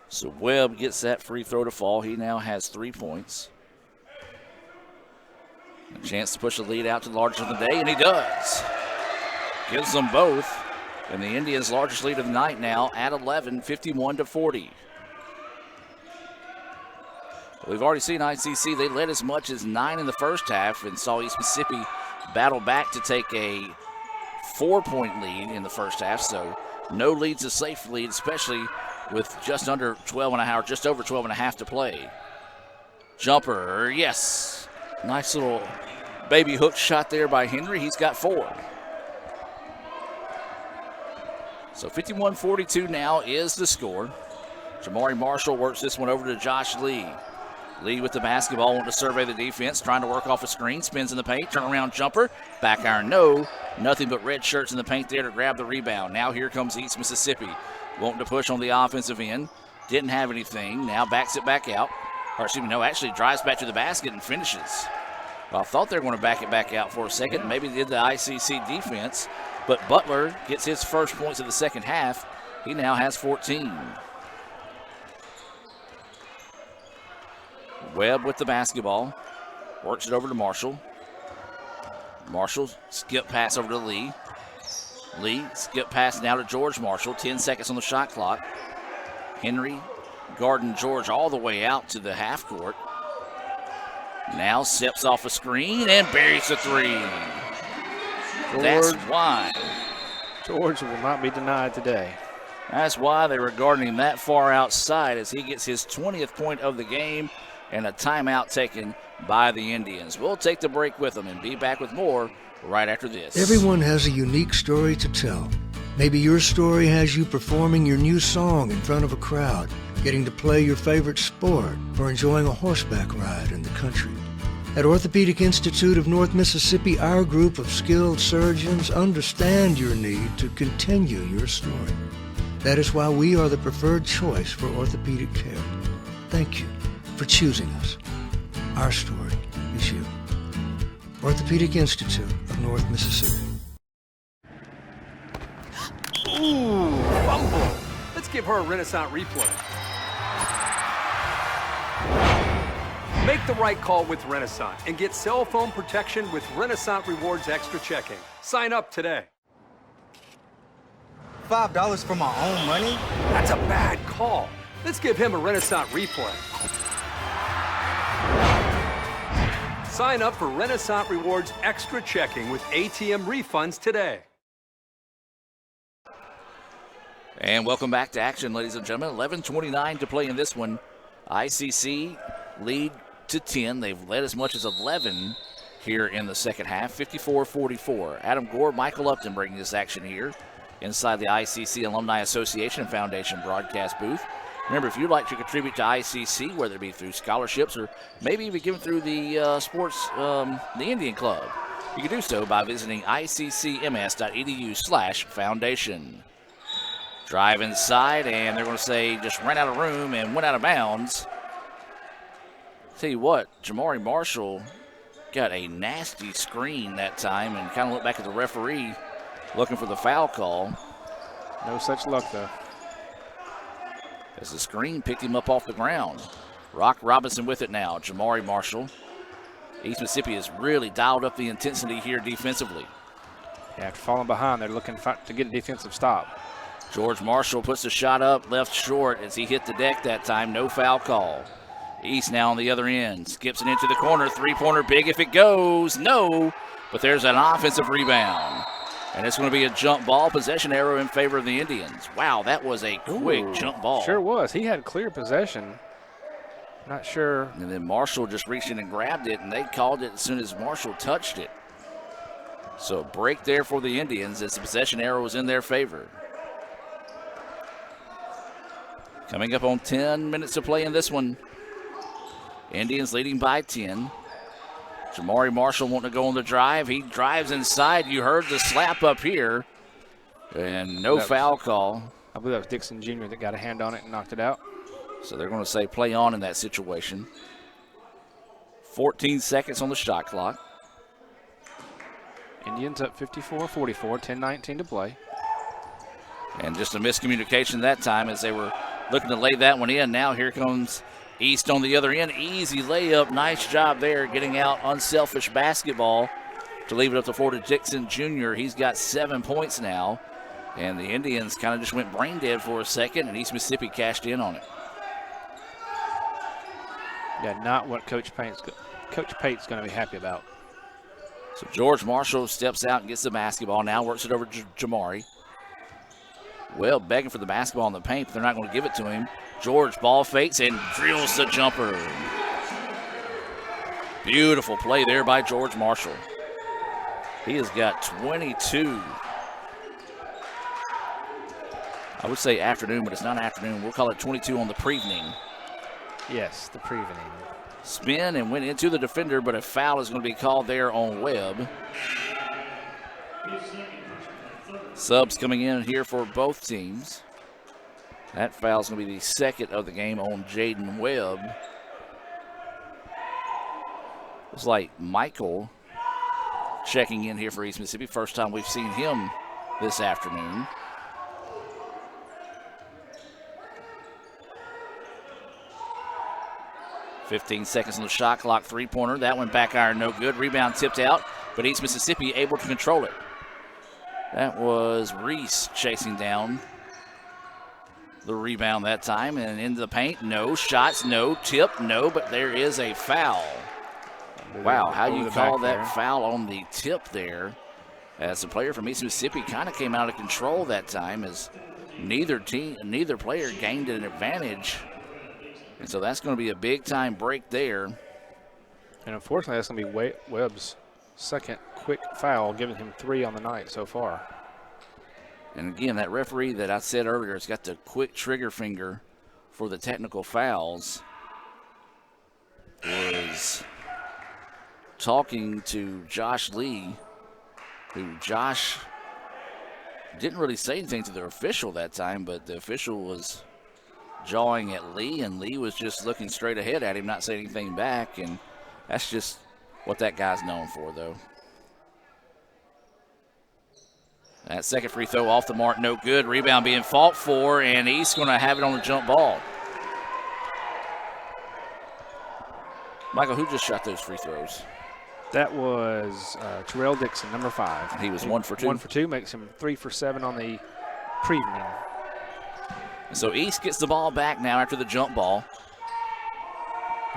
S8: So Webb gets that free throw to fall. He now has 3 points. A chance to push the lead out to the largest of the day, and he does. Gives them both. And the Indians' largest lead of the night now at 11, 51-40. We've already seen ICC. They led as much as 9 in the first half and saw East Mississippi battle back to take a 4-point lead in the first half. So no lead's a safe lead, especially with just under 12 and a half, just over 12 and a half to play. Jumper, yes. Nice little baby hook shot there by Henry. He's got 4. So 51-42 now is the score. Jamari Marshall works this one over to Josh Lee. Lee with the basketball, wanting to survey the defense, trying to work off a screen, spins in the paint, turnaround jumper, back iron, no. Nothing but red shirts in the paint there to grab the rebound. Now here comes East Mississippi, wanting to push on the offensive end. Didn't have anything, now backs it back out. Or excuse me, no, actually drives back to the basket and finishes. Well, I thought they were going to back it back out for a second. Maybe did the ICC defense. But Butler gets his first points of the second half. He now has 14. Webb with the basketball. Works it over to Marshall. Marshall, skip pass over to Lee. Lee, skip pass now to George Marshall. 10 seconds on the shot clock. Henry guarding George all the way out to the half court. Now steps off a screen and buries the 3. That's why.
S5: George will not be denied today.
S8: That's why they were guarding him that far outside as he gets his 20th point of the game and a timeout taken by the Indians. We'll take the break with them and be back with more right after this.
S18: Everyone has a unique story to tell. Maybe your story has you performing your new song in front of a crowd, getting to play your favorite sport, or enjoying a horseback ride in the country. At Orthopedic Institute of North Mississippi, our group of skilled surgeons understand your need to continue your story. That is why we are the preferred choice for orthopedic care. Thank you for choosing us. Our story is you. Orthopedic Institute of North Mississippi.
S13: Ooh, fumble. Let's give her a Renaissance replay. Make the right call with Renaissance and get cell phone protection with Renaissance Rewards Extra Checking. Sign up today.
S3: $5 for my own money?
S13: That's a bad call. Let's give him a Renaissance replay. Sign up for Renaissance Rewards Extra Checking with ATM refunds today.
S8: And welcome back to action, ladies and gentlemen. 11:29 to play in this one. ICC lead to 10. They've led as much as 11 here in the second half, 54-44. Adam Gore, Michael Upton bringing this action here inside the ICC Alumni Association and Foundation broadcast booth. Remember, if you'd like to contribute to ICC, whether it be through scholarships or maybe even given through the the Indian Club, you can do so by visiting iccms.edu/foundation. Drive inside, and they're going to say just ran out of room and went out of bounds. Tell you what, Jamari Marshall got a nasty screen that time and kind of looked back at the referee looking for the foul call.
S5: No such luck, though.
S8: As the screen picked him up off the ground. Rock Robinson with it now. Jamari Marshall. East Mississippi has really dialed up the intensity here defensively.
S5: Yeah, after falling behind, they're looking to get a defensive stop.
S8: George Marshall puts the shot up left short as he hit the deck that time. No foul call. East now on the other end. Skips it into the corner. Three-pointer big if it goes. No. But there's an offensive rebound. And it's going to be a jump ball. Possession arrow in favor of the Indians. Wow, that was a quick jump ball.
S5: Sure was. He had clear possession. Not sure.
S8: And then Marshall just reached in and grabbed it, and they called it as soon as Marshall touched it. So a break there for the Indians as the possession arrow was in their favor. Coming up on 10 minutes to play in this one. Indians leading by 10. Jamari Marshall wanting to go on the drive. He drives inside. You heard the slap up here. And no foul call.
S5: I believe that was Dixon Jr. that got a hand on it and knocked it out.
S8: So they're going to say play on in that situation. 14 seconds on the shot clock.
S5: Indians up 54-44, 10-19 to play.
S8: And just a miscommunication that time as they were looking to lay that one in. Now here comes East on the other end. Easy layup. Nice job there getting out unselfish basketball to leave it up to Florida Dixon Jr. He's got 7 points now. And the Indians kind of just went brain dead for a second, and East Mississippi cashed in on it.
S5: Yeah, not what Coach Pate's going to be happy about.
S8: So George Marshall steps out and gets the basketball. Now works it over to Jamari. Well, begging for the basketball in the paint, but they're not going to give it to him. George ball fakes and drills the jumper. Beautiful play there by George Marshall. He has got 22. I would say afternoon, but it's not afternoon. We'll call it 22 on the prevening.
S5: Yes, the prevening.
S8: Spin and went into the defender, but a foul is going to be called there on Webb. Subs coming in here for both teams. That foul is going to be the second of the game on Jaden Webb. Looks like Michael checking in here for East Mississippi. First time we've seen him this afternoon. .15 seconds on the shot clock. Three-pointer. That one back iron, no good. Rebound tipped out, but East Mississippi able to control it. That was Reese chasing down the rebound that time. And into the paint, no. Shots, no. Tip, no. But there is a foul. Wow, how you call that foul on the tip there? As the player from East Mississippi kind of came out of control that time as neither player gained an advantage. And so that's going to be a big-time break there.
S5: And unfortunately, that's going to be Webb's second quick foul, giving him 3 on the night so far.
S8: And again, that referee that I said earlier has got the quick trigger finger for the technical fouls. Was talking to Josh Lee, who Josh didn't really say anything to the official that time, but the official was jawing at Lee, and Lee was just looking straight ahead at him, not saying anything back, and that's just what that guy's known for, though. That second free throw off the mark, no good. Rebound being fought for, and East going to have it on the jump ball. Michael, who just shot those free throws?
S5: That was Terrell Dixon, number 5.
S8: He was 1 for 2.
S5: 1 for 2, makes him 3 for 7 on the prevening.
S8: So East gets the ball back now after the jump ball.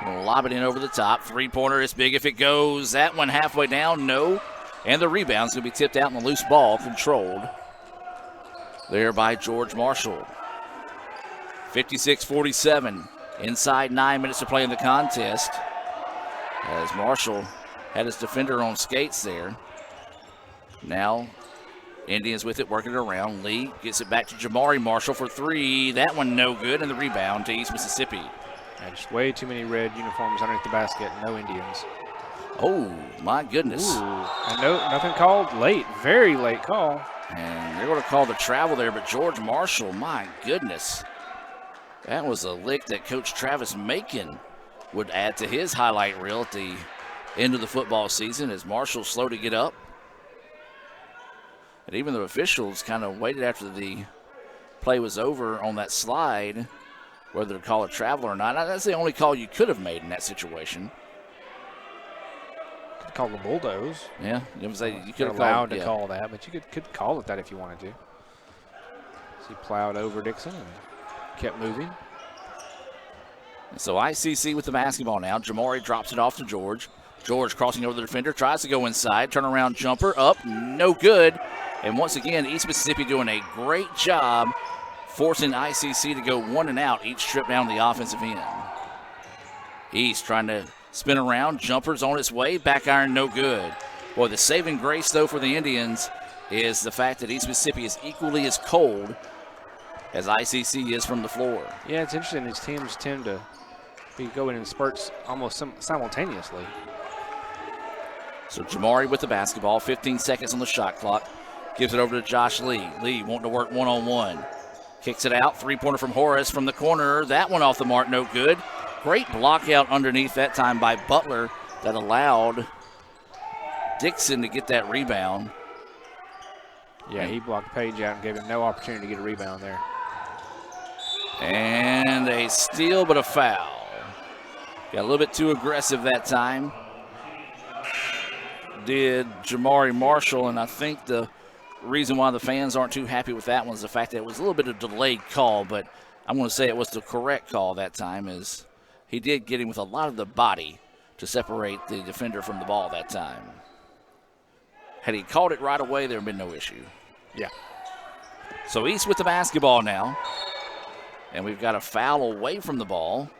S8: Going to lob it in over the top. Three-pointer is big if it goes. That one halfway down, no. And the rebound's going to be tipped out in the loose ball, controlled there by George Marshall. 56-47. Inside 9 minutes to play in the contest. As Marshall had his defender on skates there. Now Indians with it, working it around. Lee gets it back to Jamari Marshall for 3. That one no good, and the rebound to East Mississippi.
S5: Yeah, just way too many red uniforms underneath the basket. No Indians.
S8: Oh, my goodness.
S5: Ooh, and nothing called. Late, very late call.
S8: And they're going to call the travel there, but George Marshall, my goodness. That was a lick that Coach Travis Macon would add to his highlight reel at the end of the football season as Marshall's slow to get up. And even the officials kind of waited after the play was over on that slide, whether to call a travel or not. That's the only call you could have made in that situation.
S5: Could call the bulldoze.
S8: Yeah, you could have
S5: allowed to call that, but you could call it that if you wanted to. So he plowed over Dixon and kept moving.
S8: So ICC with the basketball now. Jamari drops it off to George. George crossing over the defender, tries to go inside. Turnaround jumper up, no good. And once again, East Mississippi doing a great job forcing ICC to go 1 and out each trip down the offensive end. East trying to spin around. Jumper's on its way. Back iron, no good. Boy, the saving grace, though, for the Indians is the fact that East Mississippi is equally as cold as ICC is from the floor.
S5: Yeah, it's interesting. These teams tend to be going in spurts almost simultaneously.
S8: So Jamari with the basketball, 15 seconds on the shot clock. Gives it over to Josh Lee. Lee wanting to work one-on-one. Kicks it out, three-pointer from Horace from the corner. That one off the mark, no good. Great block out underneath that time by Butler that allowed Dixon to get that rebound.
S5: Yeah, he blocked Page out and gave him no opportunity to get a rebound there.
S8: And a steal, but a foul. Got a little bit too aggressive that time. Did Jamari Marshall, and I think the reason why the fans aren't too happy with that one is the fact that it was a little bit of a delayed call, but I'm going to say it was the correct call that time, as he did get him with a lot of the body to separate the defender from the ball that time. Had he called it right away, there would have been no issue.
S5: Yeah.
S8: So East with the basketball now, and we've got a foul away from the ball,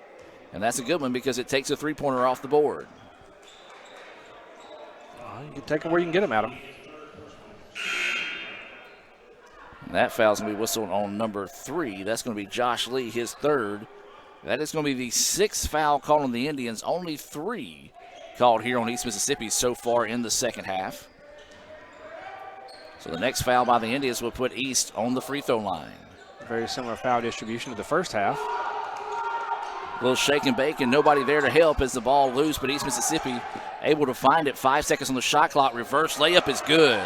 S8: and that's a good one because it takes a three-pointer off the board.
S5: You can take them where you can get them at them.
S8: And that foul's going to be whistled on number 3. That's going to be Josh Lee, his third. That is going to be the 6th foul called on the Indians. Only 3 called here on East Mississippi so far in the second half. So the next foul by the Indians will put East on the free throw line.
S5: Very similar foul distribution to the first half.
S8: A little shake and bake and nobody there to help as the ball loose, but East Mississippi able to find it. 5 seconds on the shot clock. Reverse layup is good.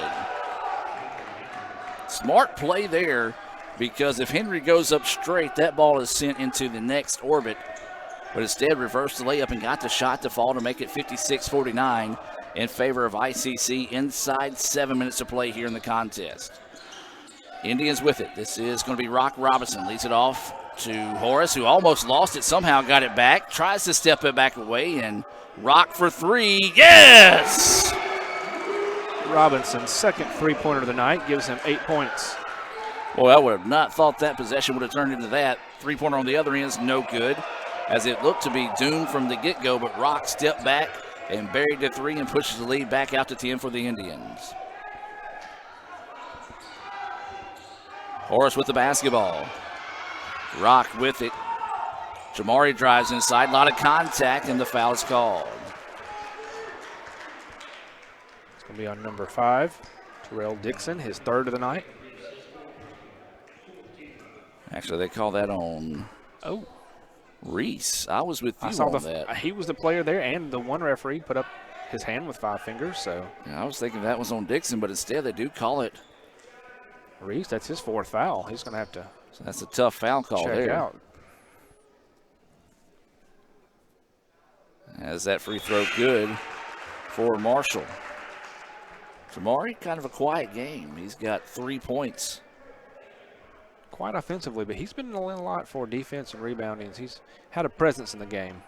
S8: Smart play there, because if Henry goes up straight, that ball is sent into the next orbit. But instead reversed the layup and got the shot to fall to make it 56-49 in favor of ICC inside 7 minutes to play here in the contest. Indians with it. This is going to be Rock Robinson. Leads it off to Horace, who almost lost it, somehow got it back. Tries to step it back away, and Rock for 3. Yes!
S5: Robinson's second three-pointer of the night gives him 8 points.
S8: Well, I would have not thought that possession would have turned into that. Three-pointer on the other end is no good, as it looked to be doomed from the get-go, but Rock stepped back and buried the 3 and pushes the lead back out to 10 for the Indians. Horace with the basketball. Rock with it. Jamari drives inside. A lot of contact, and the foul is called.
S5: It's going to be on number 5, Terrell Dixon, his third of the night.
S8: Actually, they call that on Reese. I was with you on that.
S5: He was the player there, and the one referee put up his hand with 5 fingers. So
S8: yeah, I was thinking that was on Dixon, but instead they do call it
S5: Reese. That's his 4th foul. He's going to have to.
S8: So that's a tough foul call
S5: check
S8: there.
S5: Out.
S8: As that free throw good for Marshall. Jamari, kind of a quiet game. He's got 3 points.
S5: Quite offensively, but he's been in a lot for defense and rebounding. He's had a presence in the game.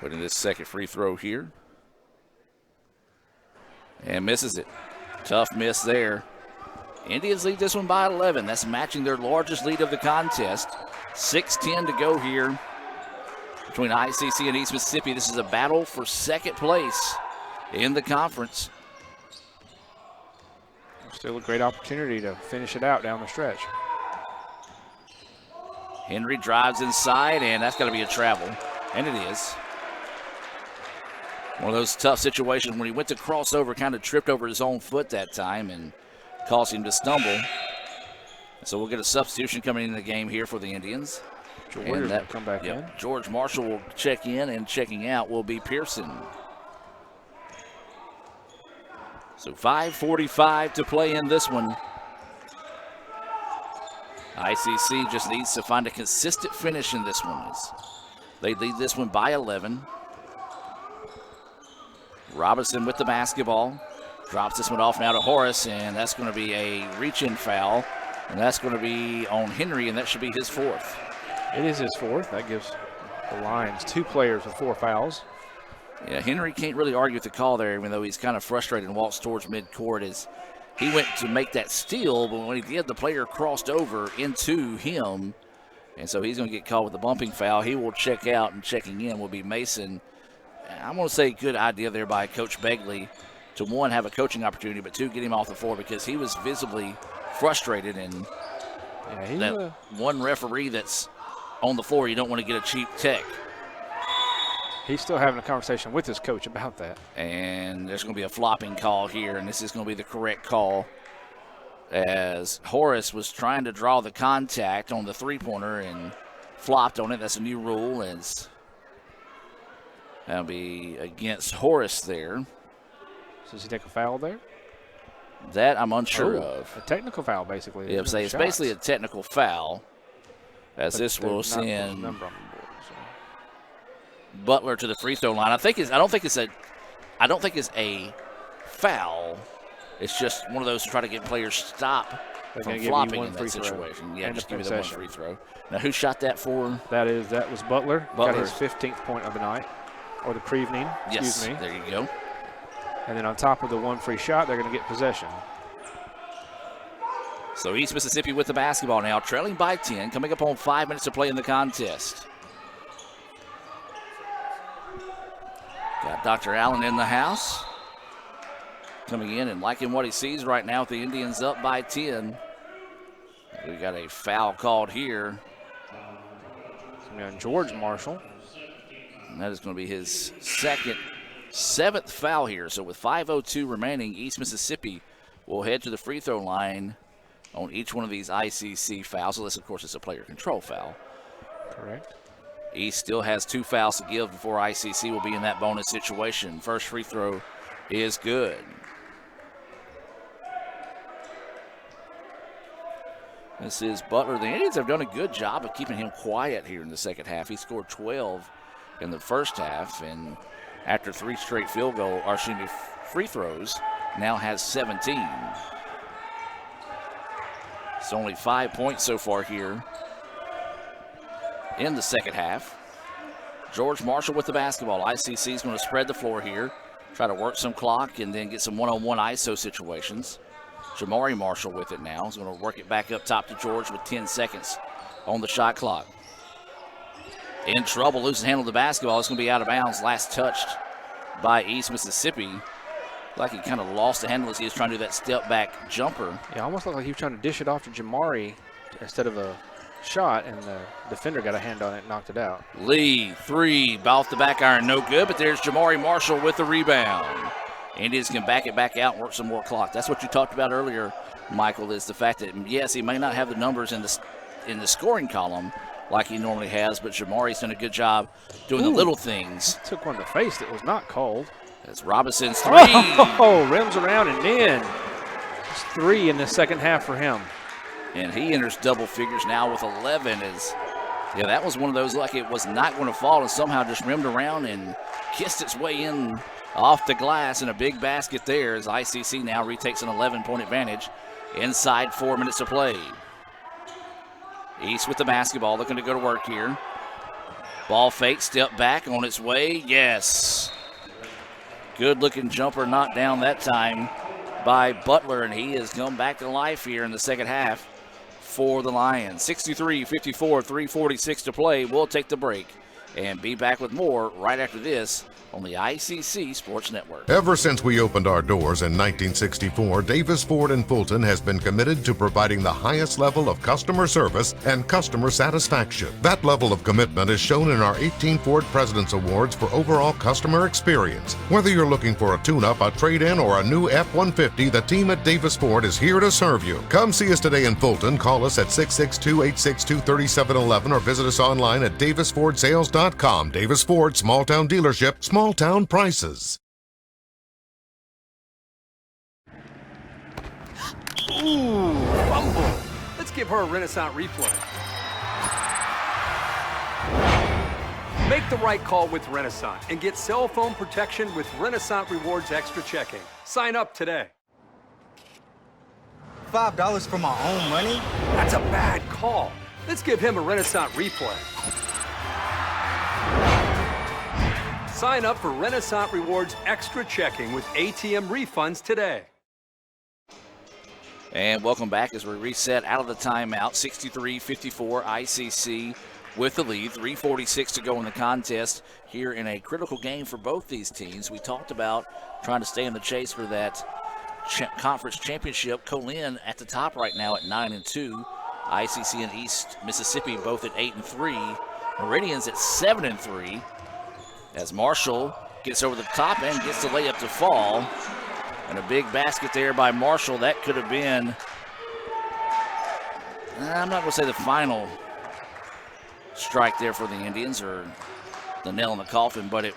S8: Waiting this second free throw here. And misses it. Tough miss there. Indians lead this one by 11. That's matching their largest lead of the contest. 6:10 to go here between ICC and East Mississippi. This is a battle for second place in the conference.
S5: Still a great opportunity to finish it out down the stretch.
S8: Henry drives inside, and that's going to be a travel. And it is. One of those tough situations when he went to cross over, kind of tripped over his own foot that time and caused him to stumble. So we'll get a substitution coming into the game here for the Indians.
S5: George will come back in.
S8: George Marshall will check in, and checking out will be Pearson. So 5:45 to play in this one. ICC just needs to find a consistent finish in this one. They lead this one by 11. Robinson with the basketball. Drops this one off now to Horace, and that's going to be a reach-in foul And that's going to be on Henry, and that should be his 4th.
S5: It is his 4th. That gives the Lions 2 players with 4 fouls.
S8: Yeah, Henry can't really argue with the call there, even though he's kind of frustrated and walks towards midcourt as he went to make that steal, but when he did, the player crossed over into him, and so he's going to get called with a bumping foul. He will check out, and checking in will be Mason. I'm going to say good idea there by Coach Begley to, 1, have a coaching opportunity, but 2, get him off the floor because he was visibly frustrated, and that one referee that's on the floor, you don't want to get a cheap tech.
S5: He's still having a conversation with his coach about that.
S8: And there's going to be a flopping call here, and this is going to be the correct call as Horace was trying to draw the contact on the three-pointer and flopped on it. That's a new rule. That'll be against Horace there.
S5: So does he take a foul there?
S8: That I'm unsure of.
S5: A technical foul, basically.
S8: Yeah, it's basically a technical foul, as this will send Butler to the free throw line. I don't think it's a foul. It's just one of those to try to get players stop from flopping in that situation. Yeah, just give you the 1 free throw. Now, who shot that for?
S5: That was Butler. Got his 15th point of the night, or the pre-evening. Excuse me.
S8: There you go.
S5: And then on top of the 1 free shot, they're going to get possession.
S8: So East Mississippi with the basketball now, trailing by 10, coming up on 5 minutes to play in the contest. Got Dr. Allen in the house. Coming in and liking what he sees right now with the Indians up by 10. We got a foul called here.
S5: It's going to be on George Marshall.
S8: And that is going to be his 7th foul here. So with 5:02 remaining, East Mississippi will head to the free throw line on each one of these ICC fouls. So this, of course, is a player control foul.
S5: Correct.
S8: East still has 2 fouls to give before ICC will be in that bonus situation. First free throw is good. This is Butler. The Indians have done a good job of keeping him quiet here in the second half. He scored 12 in the first half, and after 3 straight free throws, now has 17. It's only 5 points so far here in the second half. George Marshall with the basketball. ICC is going to spread the floor here, try to work some clock and then get some one-on-one ISO situations. Jamari Marshall with it now. He's going to work it back up top to George with 10 seconds on the shot clock. In trouble, losing handle of the basketball. It's going to be out of bounds. Last touched by East Mississippi. Like he kind of lost the handle as he was trying to do that step-back jumper.
S5: Yeah, almost looked like he was trying to dish it off to Jamari instead of a shot, and the defender got a hand on it and knocked it out.
S8: Lee, 3, off the back iron, no good, but there's Jamari Marshall with the rebound. Indians can back it back out and work some more clock. That's what you talked about earlier, Michael, is the fact that, yes, he may not have the numbers in the scoring column like he normally has, but Jamari's done a good job doing the little things.
S5: Took one to the face that was not cold.
S8: That's Robinson's 3.
S5: Oh, rims around and in. It's 3 in the second half for him.
S8: And he enters double figures now with 11. Yeah, that was one of those like it was not going to fall and somehow just rimmed around and kissed its way in off the glass, and a big basket there as ICC now retakes an 11-point advantage inside 4 minutes to play. East with the basketball, looking to go to work here. Ball fake, step back on its way. Yes. Good-looking jumper knocked down that time by Butler, and he has come back to life here in the second half for the Lions. 63-54, 3:46 to play. We'll take the break and be back with more right after this on the ICC Sports Network.
S1: Ever since we opened our doors in 1964, Davis Ford in Fulton has been committed to providing the highest level of customer service and customer satisfaction. That level of commitment is shown in our 18 Ford President's Awards for overall customer experience. Whether you're looking for a tune-up, a trade-in, or a new F-150, the team at Davis Ford is here to serve you. Come see us today in Fulton. Call us at 662-862-3711 or visit us online at davisfordsales.com. Davis Ford, small town dealership, small town prices.
S13: Ooh, fumble. Let's give her a Renaissance replay. Make the right call with Renaissance and get cell phone protection with Renaissance Rewards Extra Checking. Sign up today.
S3: $5 for my own money?
S13: That's a bad call. Let's give him a Renaissance replay. Sign up for Renaissance Rewards Extra Checking with ATM refunds today.
S8: And welcome back as we reset out of the timeout. 63-54 ICC with the lead. 3:46 to go in the contest here in a critical game for both these teams. We talked about trying to stay in the chase for that conference championship. Colin at the top right now at 9-2. ICC and East Mississippi both at 8-3. Meridian's at 7-3. As Marshall gets over the top and gets the layup to fall. And a big basket there by Marshall. That could have been, I'm not going to say the final strike there for the Indians or the nail in the coffin, but it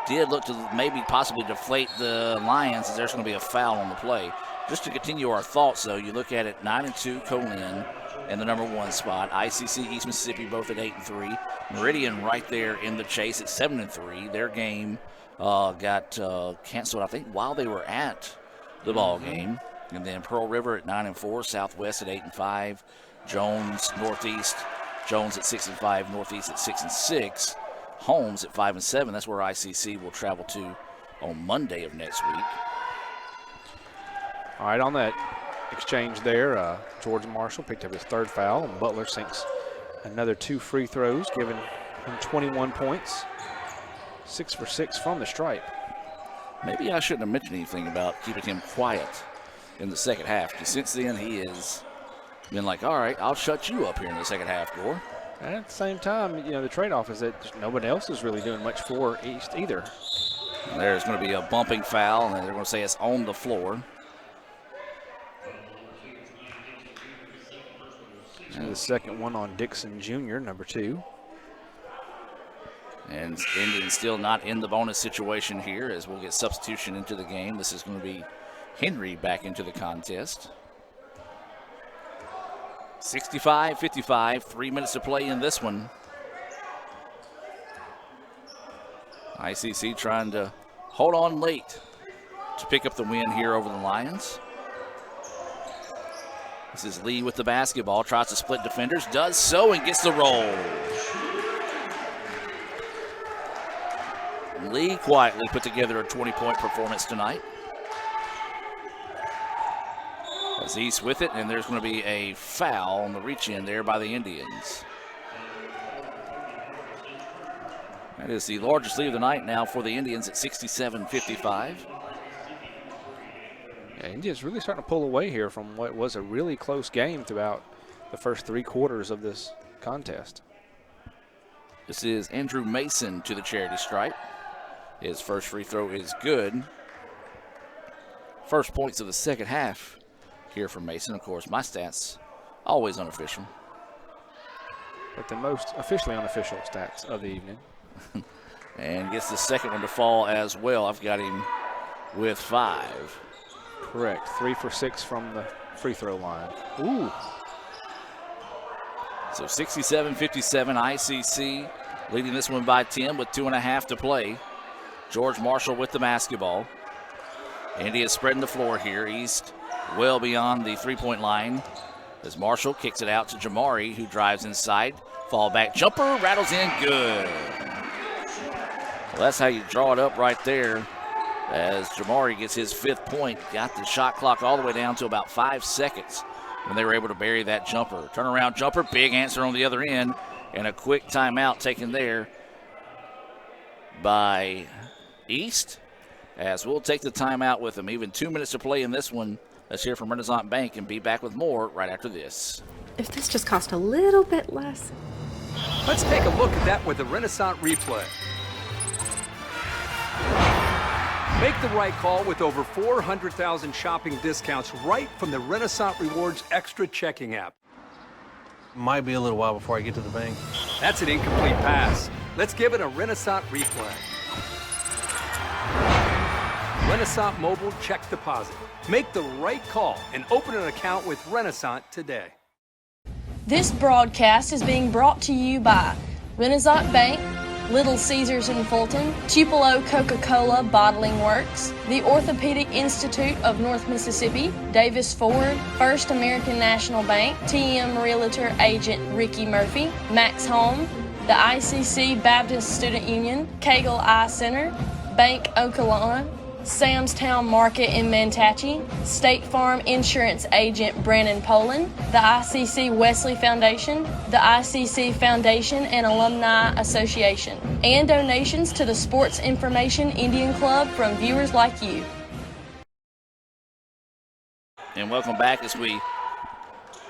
S8: did look to maybe possibly deflate the Lions as there's going to be a foul on the play. Just to continue our thoughts, though, you look at it, 9-2 Colin in the number 1 spot. ICC, East Mississippi both at 8-3. Meridian right there in the chase at 7-3. Their game got canceled, I think, while they were at the ball game. And then Pearl River at 9-4, Southwest at 8-5, Jones Northeast, Jones at 6-5, Northeast at 6-6, Holmes at 5-7. That's where ICC will travel to on Monday of next week.
S5: All right, on that exchange there, George Marshall picked up his 3rd foul, and Butler sinks another 2 free throws, giving him 21 points. 6 for 6 from the stripe.
S8: Maybe I shouldn't have mentioned anything about keeping him quiet in the second half, because since then he has been like, all right, I'll shut you up here in the second half, Gore.
S5: And at the same time, you know, the trade-off is that nobody else is really doing much for East either.
S8: And there's going to be a bumping foul, and they're going to say it's on the floor.
S5: And the second one on Dixon Jr., number 2.
S8: And Indians still not in the bonus situation here as we'll get substitution into the game. This is going to be Henry back into the contest. 65-55, 3 minutes to play in this one. ICC trying to hold on late to pick up the win here over the Lions. This is Lee with the basketball, tries to split defenders, does so and gets the roll. Lee quietly put together a 20-point performance tonight. As East with it, and there's going to be a foul on the reach-in there by the Indians. That is the largest lead of the night now for the Indians at 67-55.
S5: Yeah, Indians really starting to pull away here from what was a really close game throughout the first 3 quarters of this contest.
S8: This is Andrew Mason to the charity stripe. His first free throw is good. First points of the second half here from Mason. Of course, my stats always unofficial.
S5: But the most officially unofficial stats of the evening.
S8: And gets the second one to fall as well. I've got him with 5.
S5: Correct. 3 for 6 from the free throw line. Ooh.
S8: So 67-57, ICC leading this one by 10 with 2.5 to play. George Marshall with the basketball. Indy is spreading the floor here. East well beyond the 3-point line as Marshall kicks it out to Jamari, who drives inside. Fall back jumper, rattles in, good. Well, that's how you draw it up right there as Jamari gets his 5th point. Got the shot clock all the way down to about 5 seconds when they were able to bury that jumper. Turnaround jumper, big answer on the other end, and a quick timeout taken there by East, as we'll take the timeout with them. Even 2 minutes to play in this one. Let's hear from Renaissance Bank and be back with more right after this.
S22: If this just cost a little bit less.
S13: Let's take a look at that with the Renaissance replay. Make the right call with over 400,000 shopping discounts right from the Renaissance Rewards Extra Checking app.
S23: Might be a little while before I get to the bank.
S13: That's an incomplete pass. Let's give it a Renaissance replay. Renaissance Mobile Check Deposit. Make the right call and open an account with Renaissance today.
S12: This broadcast is being brought to you by Renaissance Bank, Little Caesars in Fulton, Tupelo Coca-Cola Bottling Works, the Orthopedic Institute of North Mississippi, Davis Ford, First American National Bank, TM Realtor Agent Ricky Murphy, Max Home, the ICC Baptist Student Union, Cagle Eye Center, Bank Okolona, Sam's Town Market in Mantachie, State Farm Insurance Agent Brandon Poland, the ICC Wesley Foundation, the ICC Foundation and Alumni Association, and donations to the Sports Information Indian Club from viewers like you.
S8: And welcome back as we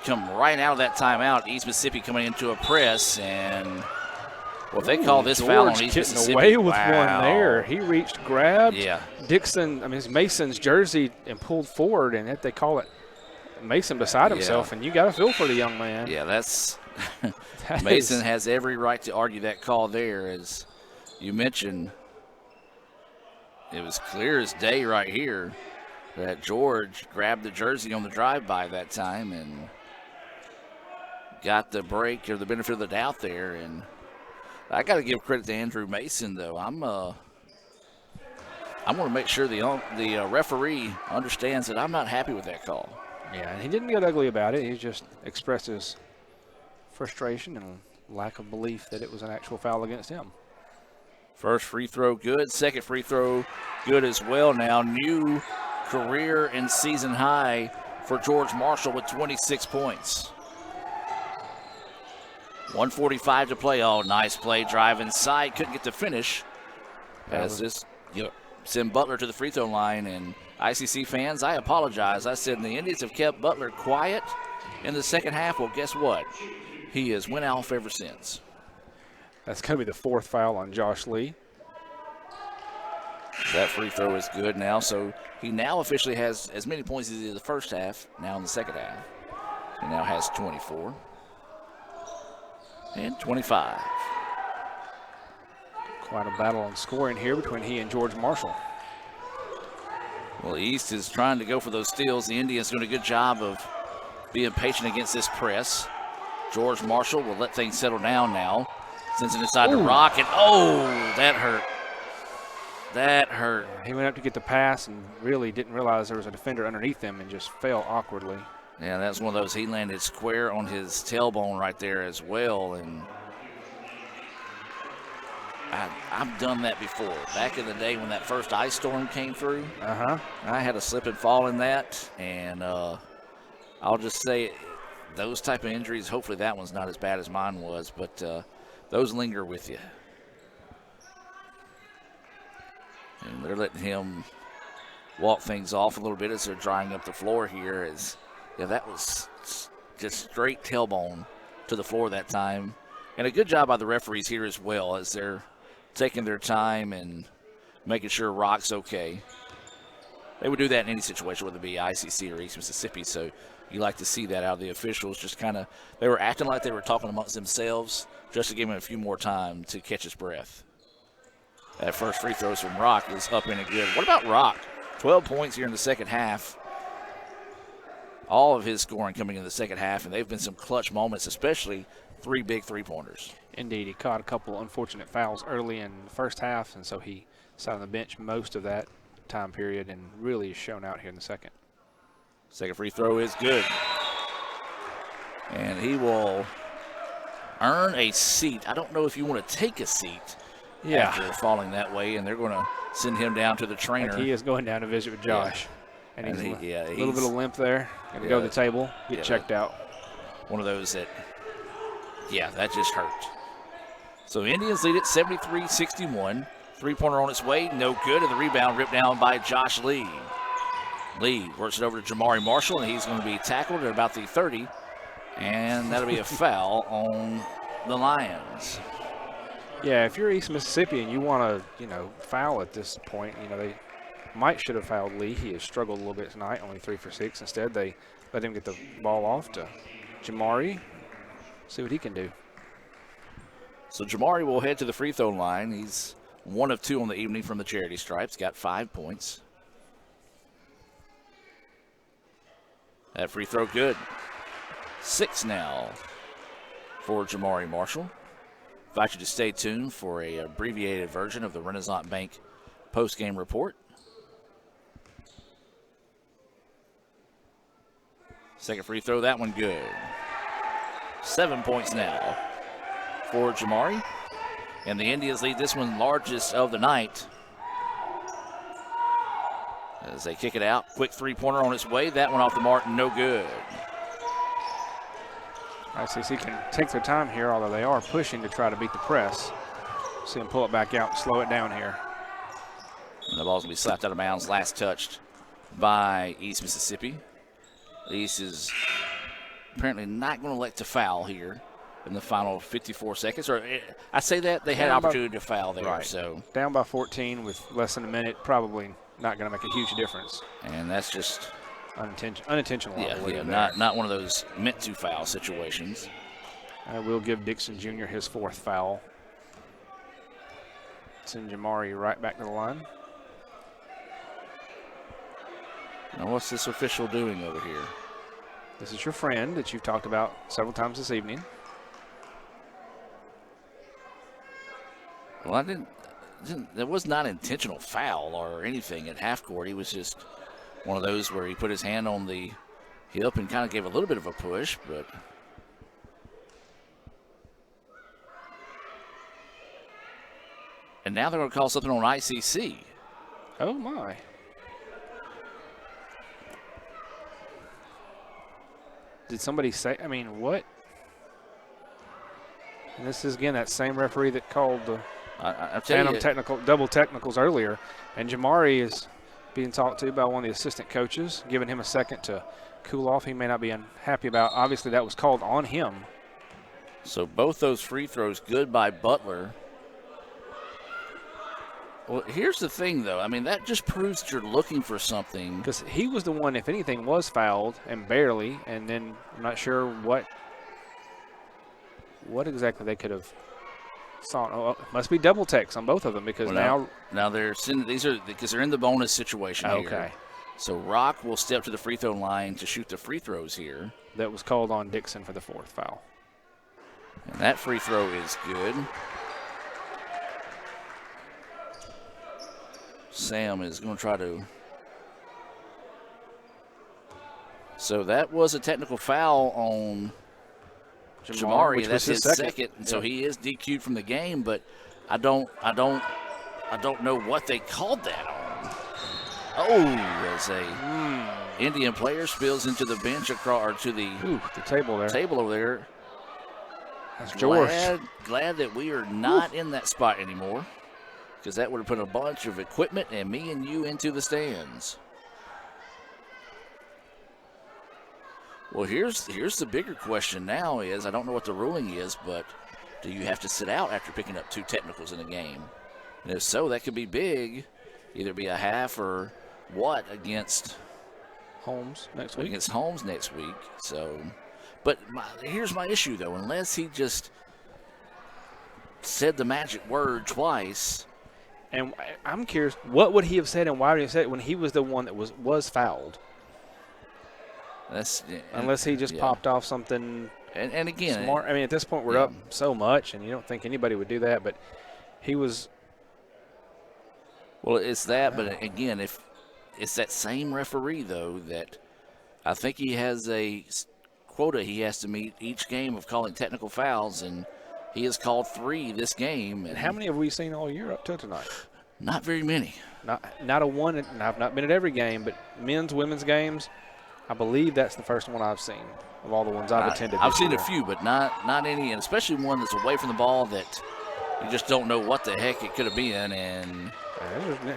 S8: come right out of that timeout. East Mississippi coming into a press, and well, they call this foul on East Mississippi.
S5: Away with
S8: wow.
S5: one there. He reached, grabbed Mason's jersey and pulled forward, and they call it Mason beside himself, and you got to feel for the young man.
S8: Yeah, that's Mason has every right to argue that call there. As you mentioned, it was clear as day right here that George grabbed the jersey on the drive-by that time and got the break or the benefit of the doubt there. And I got to give credit to Andrew Mason, though. I'm going to make sure the referee understands that I'm not happy with that call.
S5: Yeah, and he didn't get ugly about it. He just expressed his frustration and lack of belief that it was an actual foul against him.
S8: First free throw good. Second free throw good as well now. New career and season high for George Marshall with 26 points. 1:45 to play. Oh, nice play. Drive inside. Couldn't get the finish. As this send Butler to the free throw line. And ICC fans, I apologize. I said the Indians have kept Butler quiet in the second half. Well, guess what? He has went off ever since.
S5: That's going to be the fourth foul on Josh Lee.
S8: That free throw is good now. So he now officially has as many points as he did in the first half, now in the second half. He now has 24. And 25.
S5: Quite a battle on scoring here between he and George Marshall.
S8: Well, East is trying to go for those steals. The Indians doing a good job of being patient against this press. George Marshall will let things settle down now. Sends it inside the rock, and that hurt. That hurt.
S5: He went up to get the pass and really didn't realize there was a defender underneath him and just fell awkwardly.
S8: Yeah, that's one of those. He landed square on his tailbone right there as well. And I've done that before. Back in the day when that first ice storm came through, I had a slip and fall in that. And I'll just say those type of injuries, hopefully that one's not as bad as mine was, but those linger with you. And they're letting him walk things off a little bit as they're drying up the floor here. Yeah, that was just straight tailbone to the floor that time. And a good job by the referees here as well as they're taking their time and making sure Rock's okay. They would do that in any situation, whether it be ICC or East Mississippi. So you like to see that out of the officials. Just kind of, they were acting like they were talking amongst themselves just to give him a few more time to catch his breath. That first free throws from Rock is up in and good. What about Rock? 12 points here in the second half. All of his scoring coming in the second half, and they've been some clutch moments, especially 3 big three-pointers.
S5: Indeed, he caught a couple unfortunate fouls early in the first half, and so he sat on the bench most of that time period and really has shown out here in the second.
S8: Second free throw is good. And he will earn a seat. I don't know if you want to take a seat after falling that way, and they're going to send him down to the trainer.
S5: Like he is going down to visit with Josh.
S8: Yeah.
S5: And he's a little bit of limp there. Going to go to the table, get checked out.
S8: One of those that, that just hurt. So Indians lead it 73-61. Three-pointer on its way, no good, and the rebound ripped down by Josh Lee. Lee works it over to Jamari Marshall, and he's going to be tackled at about the 30, and that'll be a foul on the Lions.
S5: Yeah, if you're East Mississippi and you want to, foul at this point, they should have fouled Lee. He has struggled a little bit tonight, only 3 for 6. Instead, they let him get the ball off to Jamari. See what he can do.
S8: So Jamari will head to the free throw line. He's 1 of 2 on the evening from the charity stripes. Got 5 points. That free throw good. 6 now for Jamari Marshall. invite you to stay tuned for a abbreviated version of the Renaissance Bank post-game report. Second free throw, that one good. 7 points now for Jamari. And the Indians lead this one largest of the night. As they kick it out, quick three-pointer on its way. That one off the mark, no good.
S5: ICC can take their time here, although they are pushing to try to beat the press. See them pull it back out, slow it down here.
S8: And the ball's going to be slapped out of bounds, last touched by East Mississippi. East is apparently not going to elect to foul here in the final 54 seconds. Or I say that they had an opportunity to foul there.
S5: Right.
S8: So
S5: down by 14 with less than a minute, probably not going to make a huge difference.
S8: And that's just
S5: unintentional.
S8: Not one of those meant to foul situations.
S5: I will give Dixon Jr. his 4th foul. Send Jamari right back to the line.
S8: Now what's this official doing over here?
S5: This is your friend that you've talked about several times this evening.
S8: Well, there was not intentional foul or anything at half court. He was just one of those where he put his hand on the hip and kind of gave a little bit of a push, but and now they're going to call something on ICC.
S5: Oh my. Did somebody say, I mean, what? And this is, again, that same referee that called the double technicals earlier. And Jamari is being talked to by one of the assistant coaches, giving him a second to cool off. He may not be unhappy about. Obviously, that was called on him.
S8: So both those free throws good by Butler. Well, here's the thing, though. I mean, that just proves that you're looking for something.
S5: Because he was the one, if anything, was fouled, and barely. And then I'm not sure what exactly they could have saw. Oh, it must be double techs on both of them because now
S8: they're sending, these are because they're in the bonus situation here.
S5: Okay.
S8: So Rock will step to the free throw line to shoot the free throws here.
S5: That was called on Dixon for the 4th foul.
S8: And that free throw is good. Sam is going to try to. So that was a technical foul on Jamari. That's his second. And so he is DQ'd from the game, but I don't know what they called that on. Oh, as a Indian player spills into the bench across, or to the
S5: table there.
S8: Table over there.
S5: That's George.
S8: Glad that we are not in that spot anymore, because that would have put a bunch of equipment and me and you into the stands. Well, here's the bigger question now is, I don't know what the ruling is, but do you have to sit out after picking up 2 technicals in a game? And if so, that could be big. Either be a half or what against
S5: Holmes next week.
S8: Against Holmes next week. So, but here's my issue, though. Unless he just said the magic word twice.
S5: And I'm curious, what would he have said and why would he have said it when he was the one that was fouled? Unless he just popped off something
S8: and again,
S5: smart. I mean, at this point, we're up so much, and you don't think anybody would do that, but he was.
S8: Well, it's that, but again, if it's that same referee, though, that I think he has a quota he has to meet each game of calling technical fouls, and he has called 3 this game.
S5: And how many have we seen all year up to tonight?
S8: Not very many.
S5: Not a one. And I've not been at every game, but men's, women's games, I believe that's the first one I've seen of all the ones I've attended.
S8: I've seen a few, but not any, and especially one that's away from the ball that you just don't know what the heck it could have been. And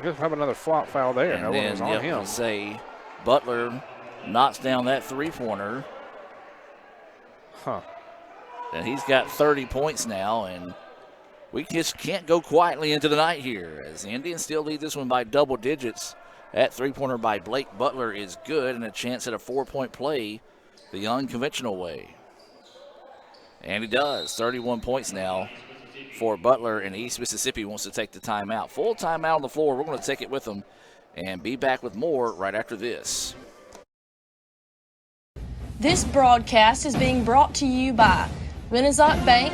S5: there's probably another flop foul there.
S8: And
S5: no
S8: then,
S5: one was on him.
S8: Say Butler knocks down that 3-pointer. And he's got 30 points now, and we just can't go quietly into the night here, as the Indians still lead this one by double digits. That 3-pointer by Blake Butler is good, and a chance at a 4-point play the unconventional way. And he does. 31 points now for Butler, and East Mississippi wants to take the timeout. Full timeout on the floor. We're going to take it with them and be back with more right after this.
S12: This broadcast is being brought to you by Renaissance Bank,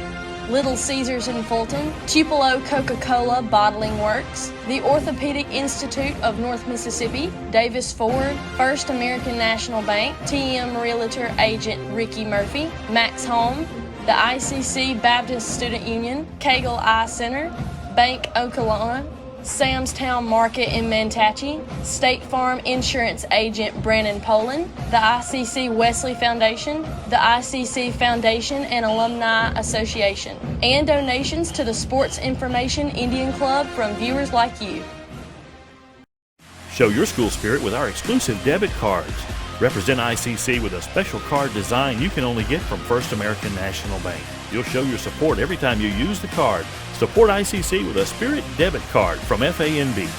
S12: Little Caesars in Fulton, Tupelo Coca-Cola Bottling Works, the Orthopedic Institute of North Mississippi, Davis Ford, First American National Bank, TM Realtor Agent Ricky Murphy, Max Home, the ICC Baptist Student Union, Cagle Eye Center, Bank Okolona, Sam's Town Market in Mantachie, State Farm Insurance Agent Brandon Poland, the ICC Wesley Foundation, the ICC Foundation and Alumni Association, and donations to the Sports Information Indian Club from viewers like you.
S4: Show your school spirit with our exclusive debit cards. Represent ICC with a special card design you can only get from First American National Bank. You'll show your support every time you use the card. Support ICC with a Spirit debit card from FANB.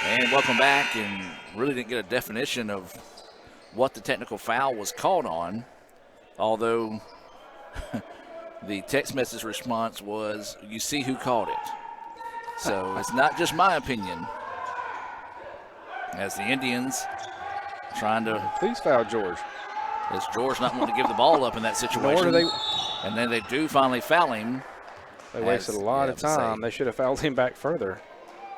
S8: And welcome back, and really didn't get a definition of what the technical foul was called on, although the text message response was, you see who called it. So it's not just my opinion. As the Indians trying to...
S5: Please foul George.
S8: As George not wanting to give the ball up in that situation.
S5: Nor do they...
S8: And then they do finally foul him.
S5: They wasted a lot of time. They should have fouled him back further.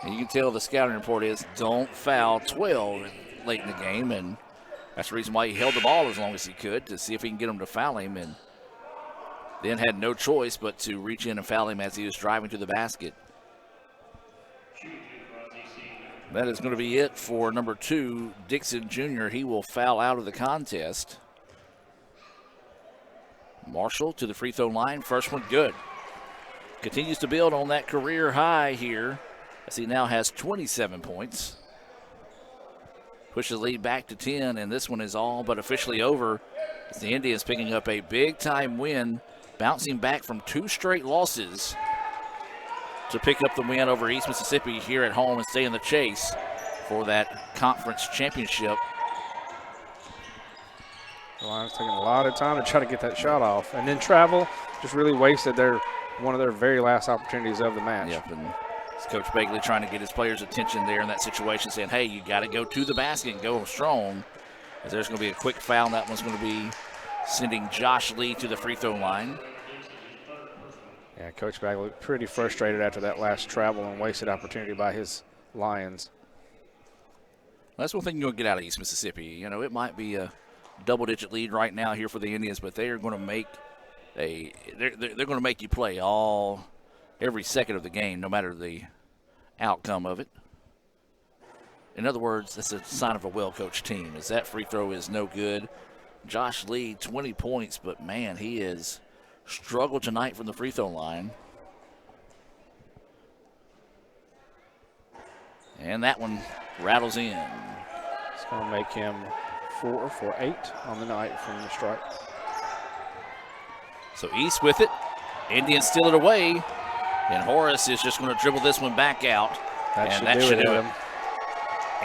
S8: And you can tell the scouting report is don't foul 12 late in the game, and that's the reason why he held the ball as long as he could to see if he can get him to foul him, and then had no choice but to reach in and foul him as he was driving to the basket. That is going to be it for number 2, Dixon Jr. He will foul out of the contest. Marshall to the free throw line. First one good. Continues to build on that career high here as he now has 27 points. Pushes the lead back to 10, and this one is all but officially over as the Indians picking up a big-time win, bouncing back from 2 straight losses to pick up the win over East Mississippi here at home and stay in the chase for that conference championship.
S5: The Lions taking a lot of time to try to get that shot off, and then travel just really wasted one of their very last opportunities of the match.
S8: Yep, and Coach Bagley trying to get his players' attention there in that situation, saying, hey, you got to go to the basket and go strong. As there's going to be a quick foul, and that one's going to be sending Josh Lee to the free throw line.
S5: Yeah, Coach Bagley pretty frustrated after that last travel and wasted opportunity by his Lions.
S8: Well, that's one thing you're going to get out of East Mississippi. You know, it might be a double-digit lead right now here for the Indians, but they are going to make they're going to make you play every second of the game, no matter the outcome of it. In other words, that's a sign of a well-coached team, as that free throw is no good. Josh Lee, 20 points, but, man, he has struggled tonight from the free throw line. And that one rattles in.
S5: It's going to make him 4 for 8 on the night from the stripe.
S8: So East with it. Indians steal it away. And Horace is just going to dribble this one back out.
S5: That should do it.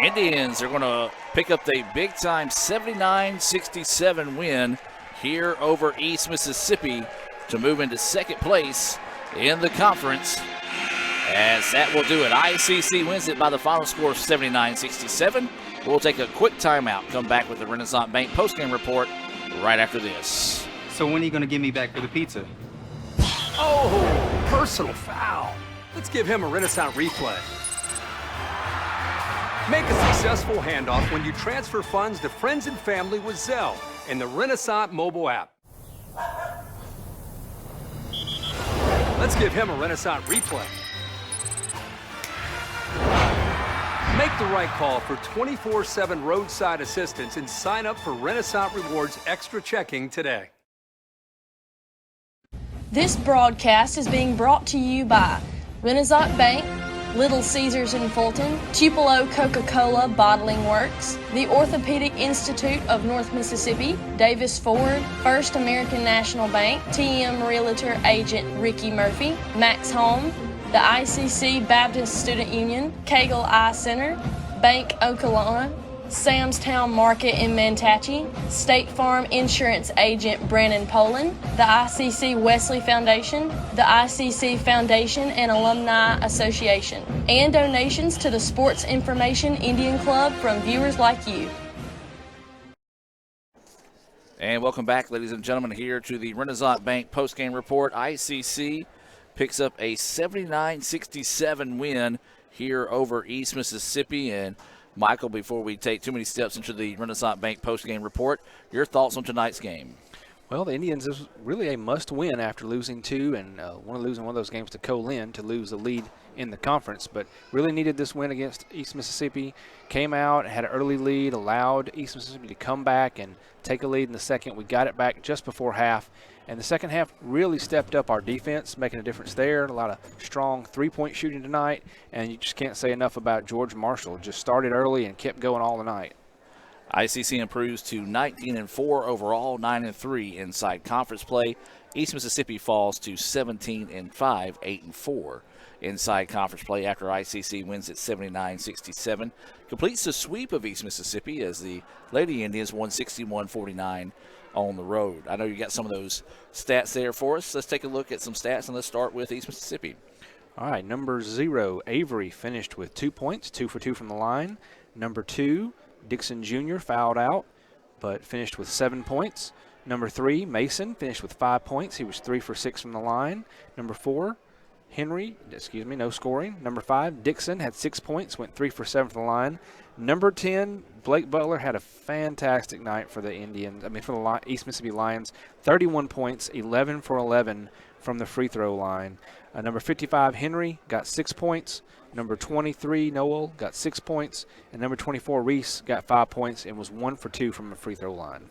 S8: Indians are going to pick up a big-time 79-67 win here over East Mississippi to move into second place in the conference. As that will do it. ICC wins it by the final score of 79-67. We'll take a quick timeout. Come back with the Renaissance Bank postgame report right after this.
S14: So when are you going to give me back for the pizza?
S13: Oh, personal foul. Let's give him a Renaissance replay. Make a successful handoff when you transfer funds to friends and family with Zelle and the Renaissance mobile app. Let's give him a Renaissance replay. Make the right call for 24/7 roadside assistance and sign up for Renaissance Rewards Extra Checking today.
S12: This broadcast is being brought to you by Renaissance Bank, Little Caesars in Fulton, Tupelo Coca-Cola Bottling Works, the Orthopedic Institute of North Mississippi, Davis Ford, First American National Bank, TM Realtor Agent Ricky Murphy, Max Home, the ICC Baptist Student Union, Cagle Eye Center, Bank Okolona, Sam's Town Market in Mantachie, State Farm Insurance Agent Brandon Poland, the ICC Wesley Foundation, the ICC Foundation and Alumni Association, and donations to the Sports Information Indian Club from viewers like you.
S8: And welcome back, ladies and gentlemen, here to the Renaissance Bank postgame report. ICC picks up a 79-67 win here over East Mississippi. And Michael, before we take too many steps into the Renaissance Bank postgame report, your thoughts on tonight's game?
S5: Well, the Indians is really a must-win after losing two and losing one of those games to Colin to lose the lead in the conference, but really needed this win against East Mississippi. Came out, had an early lead, allowed East Mississippi to come back and take a lead in the second. We got it back just before half, and the second half really stepped up our defense, making a difference there. A lot of strong three-point shooting tonight, and you just can't say enough about George Marshall. Just started early and kept going all the night.
S8: ICC improves to 19-4 overall, 9-3 inside conference play. East Mississippi falls to 17-5, 8-4 inside conference play after ICC wins at 79-67. Completes the sweep of East Mississippi as the Lady Indians won 61-49 on the road. I know you got some of those stats there for us. Let's take a look at some stats, and let's start with East Mississippi.
S5: All right, number 0, Avery finished with 2 points, 2 for 2 from the line. Number 2, Dixon Jr. fouled out, but finished with 7 points. Number 3, Mason, finished with 5 points. He was 3 for 6 from the line. Number 4, Henry, no scoring. Number 5, Dixon had 6 points, went 3 for 7 from the line. Number 10, Blake Butler had a fantastic night for the East Mississippi Lions. 31 points, 11 for 11 from the free throw line. Number 55, Henry, got 6 points. Number 23, Noel, got 6 points. And number 24, Reese, got 5 points and was 1 for 2 from the free throw line.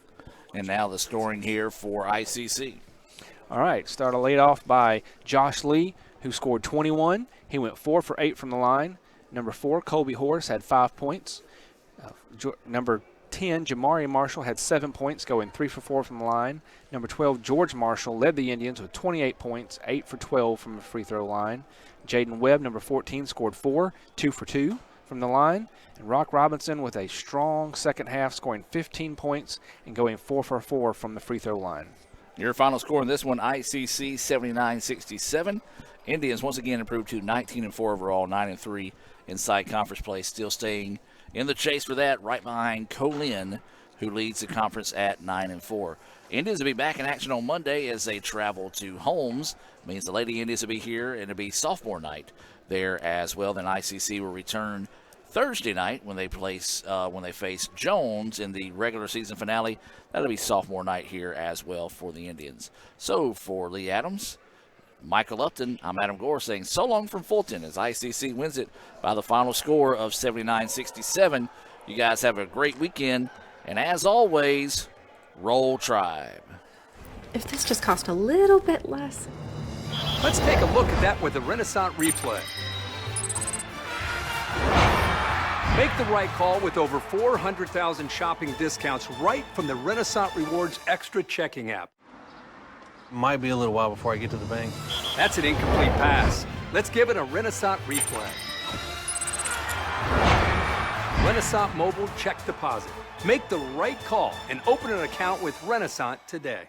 S8: And now the scoring here for ICC.
S5: All right, started laid off by Josh Lee, who scored 21. He went 4 for 8 from the line. Number 4, Colby Horace, had 5 points. Number 10, Jamari Marshall, had 7 points, going 3 for 4 from the line. Number 12, George Marshall, led the Indians with 28 points, 8 for 12 from the free throw line. Jaden Webb, number 14, scored 4, 2 for 2 from the line. And Rock Robinson with a strong second half, scoring 15 points and going 4 for 4 from the free throw line.
S8: Your final score in this one, ICC 79-67. Indians once again improved to 19-4 overall, 9-3 inside conference play, still staying in the chase for that, right behind Colin, who leads the conference at 9-4. Indians will be back in action on Monday as they travel to Holmes. Means the Lady Indians will be here, and it'll be sophomore night there as well. Then ICC will return Thursday night when they face Jones in the regular season finale. That'll be sophomore night here as well for the Indians. So for Lee Adams, Michael Upton, I'm Adam Gore saying so long from Fulton as ICC wins it by the final score of 79-67. You guys have a great weekend, and as always, Roll Tribe.
S22: If this just cost a little bit less.
S13: Let's take a look at that with the Renaissance replay. Make the right call with over 400,000 shopping discounts right from the Renaissance Rewards Extra checking app.
S23: Might be a little while before I get to the bank.
S13: That's an incomplete pass. Let's give it a Renaissance replay. Renaissance Mobile Check Deposit. Make the right call and open an account with Renaissance today.